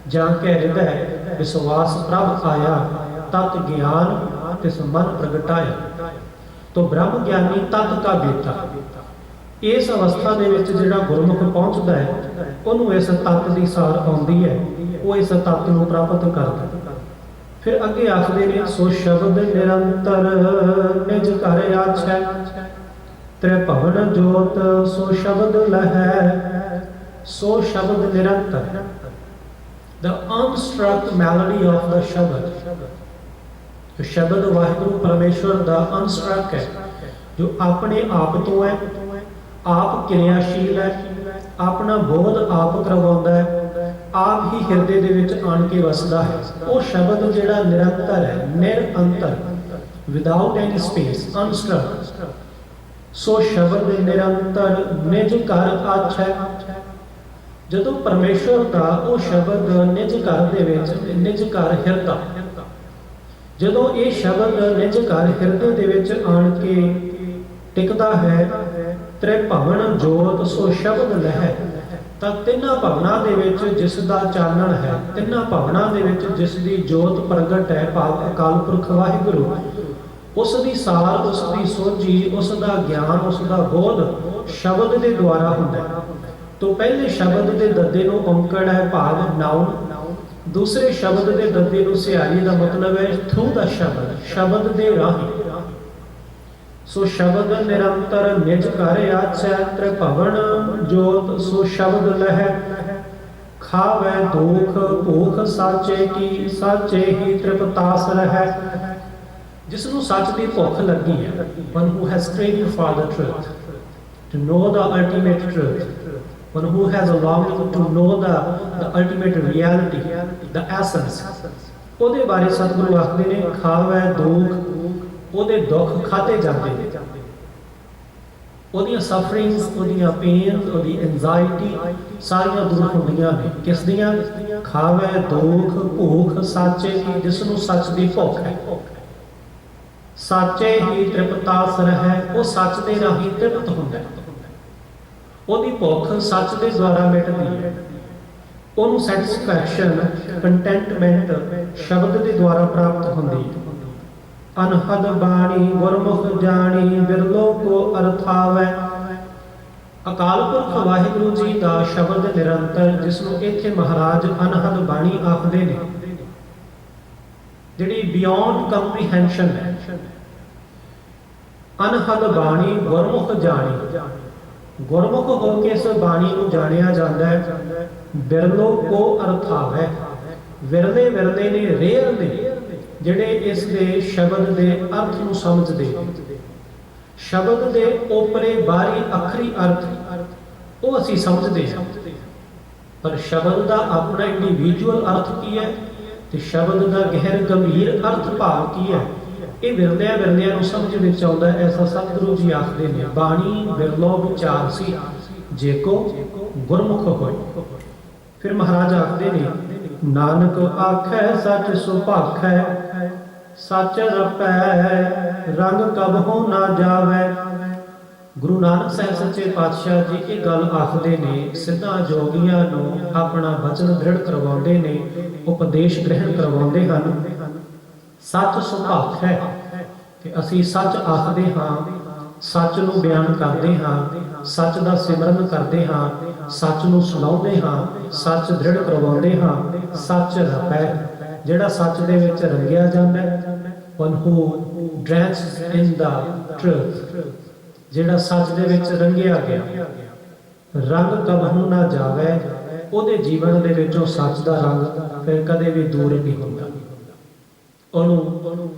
[SPEAKER 2] ਜਾਂ ਕਹਿ ਰਿਹਾ ਹੈ ਵਿਸ਼ਵਾਸ ਪ੍ਰਭ ਆਇਆ ਤਤ ਗਿਆਨ ਤਿਸ ਮਨ ਪ੍ਰਗਟਾਇਆ। ਤੋ ਬ੍ਰਹਮ ਗਿਆਨੀ ਤਤ ਕਾ ਬੇਤਾ, ਇਸ ਅਵਸਥਾ ਦੇ ਵਿੱਚ ਜਿਹੜਾ ਗੁਰਮੁਖ ਪਹੁੰਚਦਾ ਹੈ ਉਹਨੂੰ ਇਸ ਤਤ ਦੀ ਸਾਰ ਆਉਂਦੀ ਹੈ, ਉਹ ਇਸ ਤਤ ਨੂੰ ਪ੍ਰਾਪਤ ਕਰਦਾ। ਫਿਰ ਅੱਗੇ ਆਖਦੇ ਨੇ ਸੋ ਸ਼ਬਦ ਨਿਰੰਤਰ ਨਿਜ ਘਰ ਆਛੈ, ਤ੍ਰੈ ਭਵਨ ਜੋਤ ਸੋ ਸ਼ਬਦ ਲਹੈ। ਸੋ ਸ਼ਬਦ ਨਿਰੰਤਰ, the unstruck melody of the ਸ਼ਬਦ। ਸ਼ਬਦ ਵਾਹਿਗੁਰੂ ਪਰਮੇਸ਼ਵਰ ਦਾ ਅਨਸਟਰਕ ਹੈ, ਜੋ ਆਪਣੇ ਆਪ ਤੋਂ ਹੈ, ਆਪ ਕਿਰਿਆਸ਼ੀਲ ਹੈ, ਆਪਣਾ ਬੋਧ ਆਪ ਕਰਵਾਉਂਦਾ ਹੈ, ਆਪ ਹੀ ਹਿਰਦੇ ਦੇ ਵਿੱਚ ਆਣ ਕੇ ਵਸਦਾ ਹੈ। ਉਹ ਸ਼ਬਦ ਜਿਹੜਾ ਨਿਰੰਤਰ ਹੈ, ਨਿਰੰਤਰ, ਵਿਦਆਊਟ ਐਨੀ ਸਪੇਸ, ਅਨਸਟਰਕ। ਸੋ ਸ਼ਬਦ ਨਿਰੰਤਰ ਨਿਜ ਘਰ ਆਛੈ। ਜਦੋਂ ਪਰਮੇਸ਼ਵਰ ਦਾ ਉਹ ਸ਼ਬਦ ਨਿਜ ਘਰ ਦੇ ਵਿੱਚ, ਨਿਜ ਘਰ ਹਿਰਦਾ, ਜਦੋਂ ਇਹ ਸ਼ਬਦ ਨਿਜ ਘਰ ਹਿਰਦੇ ਦੇ ਵਿੱਚ ਆਣ ਕੇ ਟਿਕਦਾ ਹੈ, ਤ੍ਰੈ ਭਵਨ ਜੋਤ ਸੋ ਸ਼ਬਦ ਲਹੈ, ਤਾਂ ਤਿੰਨਾਂ ਭਵਨਾਂ ਦੇ ਵਿੱਚ ਜਿਸ ਦਾ ਚਾਨਣ ਹੈ, ਤਿੰਨਾਂ ਭਵਨਾਂ ਦੇ ਵਿੱਚ ਜਿਸ ਦੀ ਜੋਤ ਪ੍ਰਗਟ ਹੈ, ਭਾਵ ਅਕਾਲ ਪੁਰਖ ਵਾਹਿਗੁਰੂ, ਉਸ ਦੀ ਸਾਰ, ਉਸ ਦੀ ਸੋਝੀ, ਉਸ ਦਾ ਗਿਆਨ, ਉਸ ਦਾ ਬੋਧ ਸ਼ਬਦ ਦੇ ਦੁਆਰਾ ਹੁੰਦਾ ਹੈ। ਤੋਂ ਪਹਿਲੇ ਸ਼ਬਦ ਦੇ ਦੱਦੇ ਨੂੰ ਔਂਕੜ ਹੈ, ਭਾਵ ਨਾਉਨ। ਦੂਸਰੇ ਸ਼ਬਦ ਦੇ ਦੱਦੇ ਨੂੰ ਸਿਆਰੀ ਦਾ ਮਤਲਬ ਹੈ ਥਰੂ ਦਾ ਸ਼ਬਦ, ਸ਼ਬਦ ਦੇ ਰਾਹੀਂ। ਸੋ ਸ਼ਬਦ ਨਿਰੰਤਰ ਨਿਜ ਘਰ ਆਛੈ, ਤ੍ਰੈ ਭਵਨ ਜੋਤ ਸੋ ਸ਼ਬਦ ਲਹੈ। ਖਾਵੈ ਦੁਖ ਭੂਖ ਸਾਚੇ ਕੀ, ਸਾਚੇ ਹੀ ਤ੍ਰਿਪਤਾਸ ਰਹੈ। ਜਿਸ ਨੂੰ ਸੱਚ ਦੀ ਭੁੱਖ ਲੱਗੀ ਹੈ, one who has craving for the truth, to know the ultimate truth, one who has a longing to know the ultimate reality, the essence, ਉਹਦੇ ਬਾਰੇ ਸਤਿਗੁਰੂ ਆਖਦੇ ਨੇ ਖਾਵੈ ਦੁਖ, ਉਹਦੇ ਦੁੱਖ ਖਾਧੇ ਜਾਂਦੇ ਨੇ, ਉਹਦੀਆਂ ਸਫਰਿੰਗਸ, ਉਹਦੀਆਂ ਪੇਨਸ, ਉਹਦੀ ਐਂਜ਼ਾਇਟੀ ਸਾਰੀਆਂ ਦੂਰ ਹੁੰਦੀਆਂ ਨੇ। ਕਿਸ ਦੀਆਂ? ਖਾਵੈ ਦੁਖ ਭੂਖ ਸਾਚੇ ਕੀ, ਜਿਸ ਨੂੰ ਸੱਚ ਦੀ ਭੁੱਖ ਹੈ। ਸਾਚੇ ਹੀ ਤ੍ਰਿਪਤਾਸ ਰਹੈ, ਉਹ ਸੱਚ ਦੇ ਰਾਹੀਂ ਤ੍ਰਿਪਤ ਹੁੰਦਾ ਹੈ। ਉਹਦੀ ਭੁੱਖ ਸੱਚ ਦੇ ਦੁਆਰਾ ਮਿਟਦੀ ਹੈ, ਉਹਨੂੰ ਸੈਟੀਸਫੈਕਸ਼ਨ, ਕੰਟੈਂਟਮੈਂਟ ਸ਼ਬਦ ਦੇ ਦੁਆਰਾ ਪ੍ਰਾਪਤ ਹੁੰਦੀ ਹੈ। ਅਨਹਦ ਬਾਣੀ ਗੁਰਮੁਖ ਜਾਣੀ, ਬਿਰਲੋ ਕੋ ਅਰਥਾਵੈ। ਅਕਾਲ ਪੁਰਖ ਵਾਹਿਗੁਰੂ ਜੀ ਦਾ ਸ਼ਬਦ ਨਿਰੰਤਰ, ਜਿਸ ਨੂੰ ਇੱਥੇ ਮਹਾਰਾਜ ਅਨਹਦ ਬਾਣੀ ਆਖਦੇ ਨੇ, ਜਿਹੜੀ ਬਿਯੋਂਡ ਕੰਪਰੀਹੈਂਸ਼ਨ ਹੈ। ਅਨਹਦ ਬਾਣੀ ਗੁਰਮੁਖ ਜਾਣੀ, ਗੁਰਮੁਖ ਹੋ ਕੇ ਇਸ ਬਾਣੀ ਨੂੰ ਜਾਣਿਆ ਜਾਂਦਾ ਹੈ। ਬਿਰਲੋ ਕੋ ਅਰਥਾਵੈ, ਵਿਰਲੇ ਵਿਰਲੇ ਨੇ, ਰੇਅਰ ਨੇ ਜਿਹੜੇ ਇਸ ਦੇ ਸ਼ਬਦ ਦੇ ਅਰਥ ਨੂੰ ਸਮਝਦੇ ਨੇ। ਸ਼ਬਦ ਦੇ ਓਪਰੇ ਬਾਹਰੀ ਅੱਖਰੀ ਅਰਥ ਉਹ ਅਸੀਂ ਸਮਝਦੇ ਹਾਂ, ਪਰ ਸ਼ਬਦ ਦਾ ਆਪਣਾ ਇੰਡੀਵਿਜੂਅਲ ਅਰਥ ਕੀ ਹੈ, ਤੇ ਸ਼ਬਦ ਦਾ ਗਹਿਰ ਗੰਭੀਰ ਅਰਥ ਭਾਵ ਕੀ ਹੈ, ਇਹ ਵਿਰਲਿਆਂ ਵਿਰਲਿਆਂ ਨੂੰ ਸਮਝ ਵਿੱਚ ਆਉਂਦਾ। ਐਸਾ ਸਤਿਗੁਰੂ ਜੀ ਆਖਦੇ ਨੇ, ਬਾਣੀ ਵਿਰਲੋ ਵਿਚਾਰ ਸੀ ਜੇਕੋ ਗੁਰਮੁਖ ਹੋਏ। ਫਿਰ ਮਹਾਰਾਜ ਆਖਦੇ ਨੇ, ਨਾਨਕ ਆਖੈ ਸੱਚ ਸੁਭਾਖੈ, ਸੱਚ ਰਪੈ ਰੰਗ ਕਬਹੁ ਨਾ ਜਾਵੈ। ਗੁਰੂ ਨਾਨਕ ਸਾਹਿਬ ਸੱਚੇ ਪਾਤਸ਼ਾਹ ਜੀ ਇਹ ਗੱਲ ਆਖਦੇ ਨੇ, ਸਿੱਧਾਂ ਜੋਗੀਆਂ ਨੂੰ ਆਪਣਾ ਬਚਨ ਦ੍ਰਿੜ ਕਰਵਾਉਂਦੇ ਨੇ, ਉਪਦੇਸ਼ ਗ੍ਰਹਿਣ ਕਰਵਾਉਂਦੇ ਹਨ। ਸੱਚ ਸੁਭਾਖ ਹੈ ਕਿ ਅਸੀਂ ਸੱਚ ਆਖਦੇ ਹਾਂ, ਸੱਚ ਨੂੰ ਬਿਆਨ ਕਰਦੇ ਹਾਂ, ਸੱਚ ਦਾ ਸਿਮਰਨ ਕਰਦੇ ਹਾਂ, ਸੱਚ ਨੂੰ ਸੁਣਾਉਂਦੇ ਹਾਂ, ਸੱਚ ਦ੍ਰਿੜ ਕਰਵਾਉਂਦੇ ਹਾਂ। ਸੱਚ ਰਪੈ, ਜਿਹੜਾ ਸੱਚ ਦੇ ਵਿੱਚ ਰੰਗਿਆ ਜਾਂਦਾ ਹੈ, one who dwells in the truth, ਜਿਹੜਾ ਸੱਚ ਦੇ ਵਿੱਚ ਰੰਗਿਆ ਗਿਆ। ਰੰਗ ਕਬਹੁ ਨਾ ਜਾਵੇ, ਉਹਦੇ ਜੀਵਨ ਦੇ ਵਿੱਚੋਂ ਸੱਚ ਦਾ ਰੰਗ ਫਿਰ ਕਦੇ ਵੀ ਦੂਰ ਨਹੀਂ ਹੁੰਦਾ। ਉਹਨੂੰ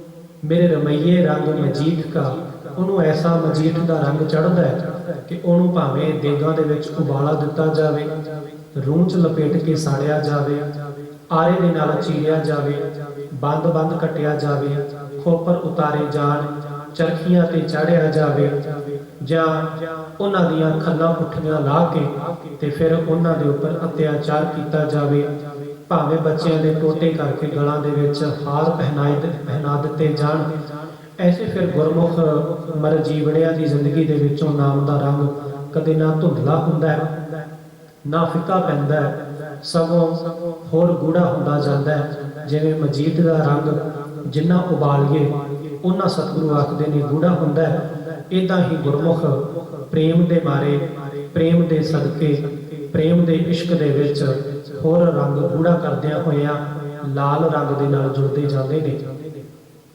[SPEAKER 2] ਮੇਰੇ ਰਮਈਏ ਰੰਗ ਮਜੀਠ ਕਾ, ਉਹਨੂੰ ਐਸਾ ਮਜੀਠ ਦਾ ਰੰਗ ਚੜ੍ਹਦਾ ਹੈ ਕਿ ਉਹਨੂੰ ਭਾਵੇਂ ਦੇਗਾਂ ਦੇ ਵਿੱਚ ਉਬਾਲਾ ਦਿੱਤਾ ਜਾਵੇ, ਰੂੰ 'ਚ ਲਪੇਟ ਕੇ ਸਾੜਿਆ ਜਾਵੇ, ਆਰੇ ਦੇ ਨਾਲ ਚੀਰਿਆ ਜਾਵੇ, ਬੰਦ ਕੱਟਿਆ ਜਾਵੇ, ਖੋਪਰ ਉਤਾਰੇ ਜਾਣ, ਚਰਖੀਆਂ ਤੇ ਚਾੜਿਆ ਜਾਵੇ, ਜਾਂ ਉਹਨਾਂ ਦੀਆਂ ਖੱਲਾਂ ਪੁੱਠੀਆਂ ਲਾ ਕੇ ਤੇ ਫਿਰ ਉਹਨਾਂ ਦੇ ਉੱਪਰ ਅਤਿਆਚਾਰ ਕੀਤਾ ਜਾਵੇ, ਭਾਵੇਂ ਬੱਚਿਆਂ ਦੇ ਟੋਟੇ ਕਰਕੇ ਗਲਾਂ ਦੇ ਵਿੱਚ ਹਾਰ ਪਹਿਨਾ ਦਿੱਤੇ ਜਾਣ। ਐਸੇ ਫਿਰ ਗੁਰਮੁਖ ਮਰ ਜੀਵੜਿਆਂ ਦੀ ਜ਼ਿੰਦਗੀ ਦੇ ਵਿੱਚੋਂ ਨਾਮ ਦਾ ਰੰਗ ਕਦੇ ਨਾ ਧੁੰਦਲਾ ਹੁੰਦਾ ਹੈ, ਨਾ ਫਿੱਕਾ ਪੈਂਦਾ ਹੈ, ਸਗੋਂ ਹੋਰ ਗੂੜਾ ਹੁੰਦਾ ਜਾਂਦਾ ਹੈ। ਜਿਵੇਂ ਮਜੀਦ ਦਾ ਰੰਗ ਜਿੰਨਾ ਉਬਾਲੀਏ ਉਹਨਾਂ ਸਤਿਗੁਰੂ ਆਖਦੇ ਨੇ ਗੂੜਾ ਹੁੰਦਾ ਹੈ, ਇਦਾਂ ਹੀ ਗੁਰਮੁਖ ਪ੍ਰੇਮ ਦੇ ਮਾਰੇ, ਪ੍ਰੇਮ ਦੇ ਸਦਕੇ, ਪ੍ਰੇਮ ਦੇ ਇਸ਼ਕ ਦੇ ਵਿੱਚ ਹੋਰ ਰੰਗ ਗੂੜਾ ਕਰਦਿਆਂ ਹੋਇਆਂ ਲਾਲ ਰੰਗ ਦੇ ਨਾਲ ਜੁੜਦੇ ਜਾਂਦੇ ਨੇ।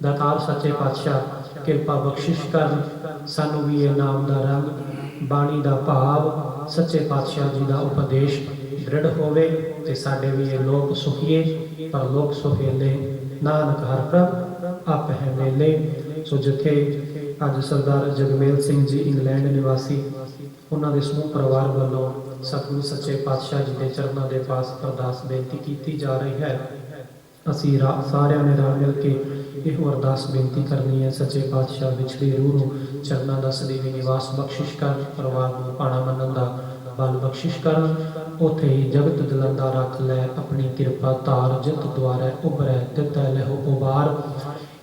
[SPEAKER 2] ਦਾਤਾਰ ਸੱਚੇ ਪਾਤਸ਼ਾਹ ਕਿਰਪਾ ਬਖਸ਼ਿਸ਼ ਕਰਨ, ਸਾਨੂੰ ਵੀ ਇਹ ਨਾਮ ਦਾ ਰੰਗ, ਬਾਣੀ ਦਾ ਭਾਵ, ਸੱਚੇ ਪਾਤਸ਼ਾਹ ਜੀ ਦਾ ਉਪਦੇਸ਼ ਦ੍ਰਿੜ ਹੋਵੇ ਤੇ ਸਾਡੇ ਵੀ ਇਹ ਲੋਕ ਸੁਖੀਏ ਪਰ ਲੋਕ ਸੁਹੇਲੇ। ਨਾਨਕ ਹਰਿ ਪ੍ਰਭ ਆਪੇ ਮੇਲੇ। ਸੋ ਜਿੱਥੇ ਅੱਜ ਸਰਦਾਰ ਜਗਮੇਲ ਸਿੰਘ ਜੀ ਇੰਗਲੈਂਡ ਨਿਵਾਸੀ, ਉਹਨਾਂ ਦੇ ਸਮੂਹ ਪਰਿਵਾਰ ਵੱਲੋਂ ਸਤਿਗੁਰੂ ਸੱਚੇ ਪਾਤਸ਼ਾਹ ਜੀ ਦੇ ਚਰਨਾਂ ਦੇ ਪਾਸ ਅਰਦਾਸ ਬੇਨਤੀ ਕੀਤੀ ਜਾ ਰਹੀ ਹੈ। ਅਸੀਂ ਸਾਰਿਆਂ ਨੇ ਰਲ ਮਿਲ ਕੇ ਇਹੋ ਅਰਦਾਸ ਬੇਨਤੀ ਕਰਨੀ ਹੈ, ਸੱਚੇ ਪਾਤਸ਼ਾਹ ਵਿਛੜੀ ਰੂਹ ਨੂੰ ਚਰਨਾਂ ਦਾ ਸਦੀਵੀ ਨਿਵਾਸ ਬਖਸ਼ਿਸ਼ ਕਰ, ਪਰਿਵਾਰ ਨੂੰ ਭਾਣਾ ਮੰਨਣ ਦਾ ਬਲ ਬਖਸ਼ਿਸ਼ ਕਰਨ। ਉੱਥੇ ਹੀ ਜਗਤ ਦਿਲੰਦਾ ਰੱਖ ਲੈ, ਆਪਣੀ ਕਿਰਪਾ ਧਾਰ, ਜਿਤ ਦੁਆਰੈ ਉਭਰੈ ਦਿੱਤੈ ਲਹੋ ਉਬਾਰ।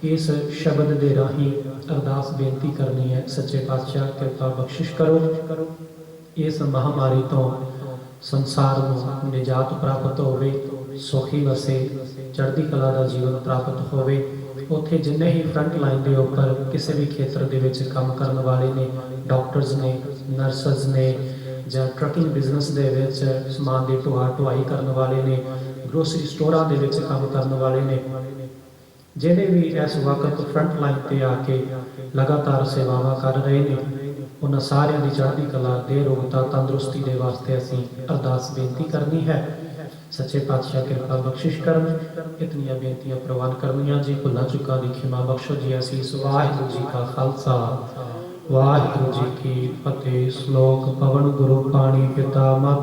[SPEAKER 2] ਇਸ ਸ਼ਬਦ ਦੇ ਰਾਹੀਂ ਅਰਦਾਸ ਬੇਨਤੀ ਕਰਨੀ ਹੈ, ਸੱਚੇ ਪਾਤਸ਼ਾਹ ਕਿਰਪਾ ਬਖਸ਼ਿਸ਼ ਕਰੋ, ਇਸ ਮਹਾਮਾਰੀ ਤੋਂ ਸੰਸਾਰ ਨੂੰ ਨਿਜਾਤ ਪ੍ਰਾਪਤ ਹੋਵੇ, ਸੁਖੀ ਵਸੇ, ਚੜ੍ਹਦੀ ਕਲਾ ਦਾ ਜੀਵਨ ਪ੍ਰਾਪਤ ਹੋਵੇ। ਉੱਥੇ ਜਿੰਨੇ ਹੀ ਫਰੰਟ ਲਾਈਨ ਦੇ ਉੱਪਰ ਕਿਸੇ ਵੀ ਖੇਤਰ ਦੇ ਵਿੱਚ ਕੰਮ ਕਰਨ ਵਾਲੇ ਨੇ, ਡਾਕਟਰਸ ਨੇ, ਨਰਸਸ ਨੇ, ਜਾਂ ਟਰੱਕਿੰਗ ਬਿਜ਼ਨਸ ਦੇ ਵਿੱਚ ਸਮਾਨ ਦੀ ਢੁਆਈ ਕਰਨ ਵਾਲੇ ਨੇ, ਗਰੋਸਰੀ ਸਟੋਰਾਂ ਦੇ ਵਿੱਚ ਕੰਮ ਕਰਨ ਵਾਲੇ ਨੇ, ਜਿਹੜੇ ਵੀ ਇਸ ਵਕਤ ਫਰੰਟ ਲਾਈਨ ਤੇ ਆ ਕੇ ਲਗਾਤਾਰ ਸੇਵਾਵਾਂ ਕਰ ਰਹੇ ਨੇ, ਉਹਨਾਂ ਸਾਰਿਆਂ ਦੀ ਚੜ੍ਹਦੀ ਕਲਾ, ਦੇ ਰੋਗਤਾ, ਤੰਦਰੁਸਤੀ ਦੇ ਵਾਸਤੇ ਅਸੀਂ ਅਰਦਾਸ ਬੇਨਤੀ ਕਰਨੀ ਹੈ। ਸੱਚੇ ਪਾਤਸ਼ਾਹ ਕਿਰਪਾ ਬਖਸ਼ਿਸ਼ ਕਰਨ। ਇਤਨੀਆਂ ਬੇਨਤੀਆਂ ਪ੍ਰਵਾਨ ਕਰਨੀਆਂ ਜੀ। ਭੁੱਲਾਂ ਚੁੱਕਾਂ ਦੀ ਖਿਮਾ ਬਖਸ਼ੋ ਜੀ। ਅਸੀਸ ਵਾਹਿਗੁਰੂ ਜੀ ਕਾ ਖਾਲਸਾ ਵਾਹਿਗੁਰੂ ਜੀ ਕੀ ਫਤਿਹ। ਸ਼ਲੋਕ ਪਵਨ ਗੁਰੂ ਪਾਣੀ ਪਿਤਾ ਮਾਤਾ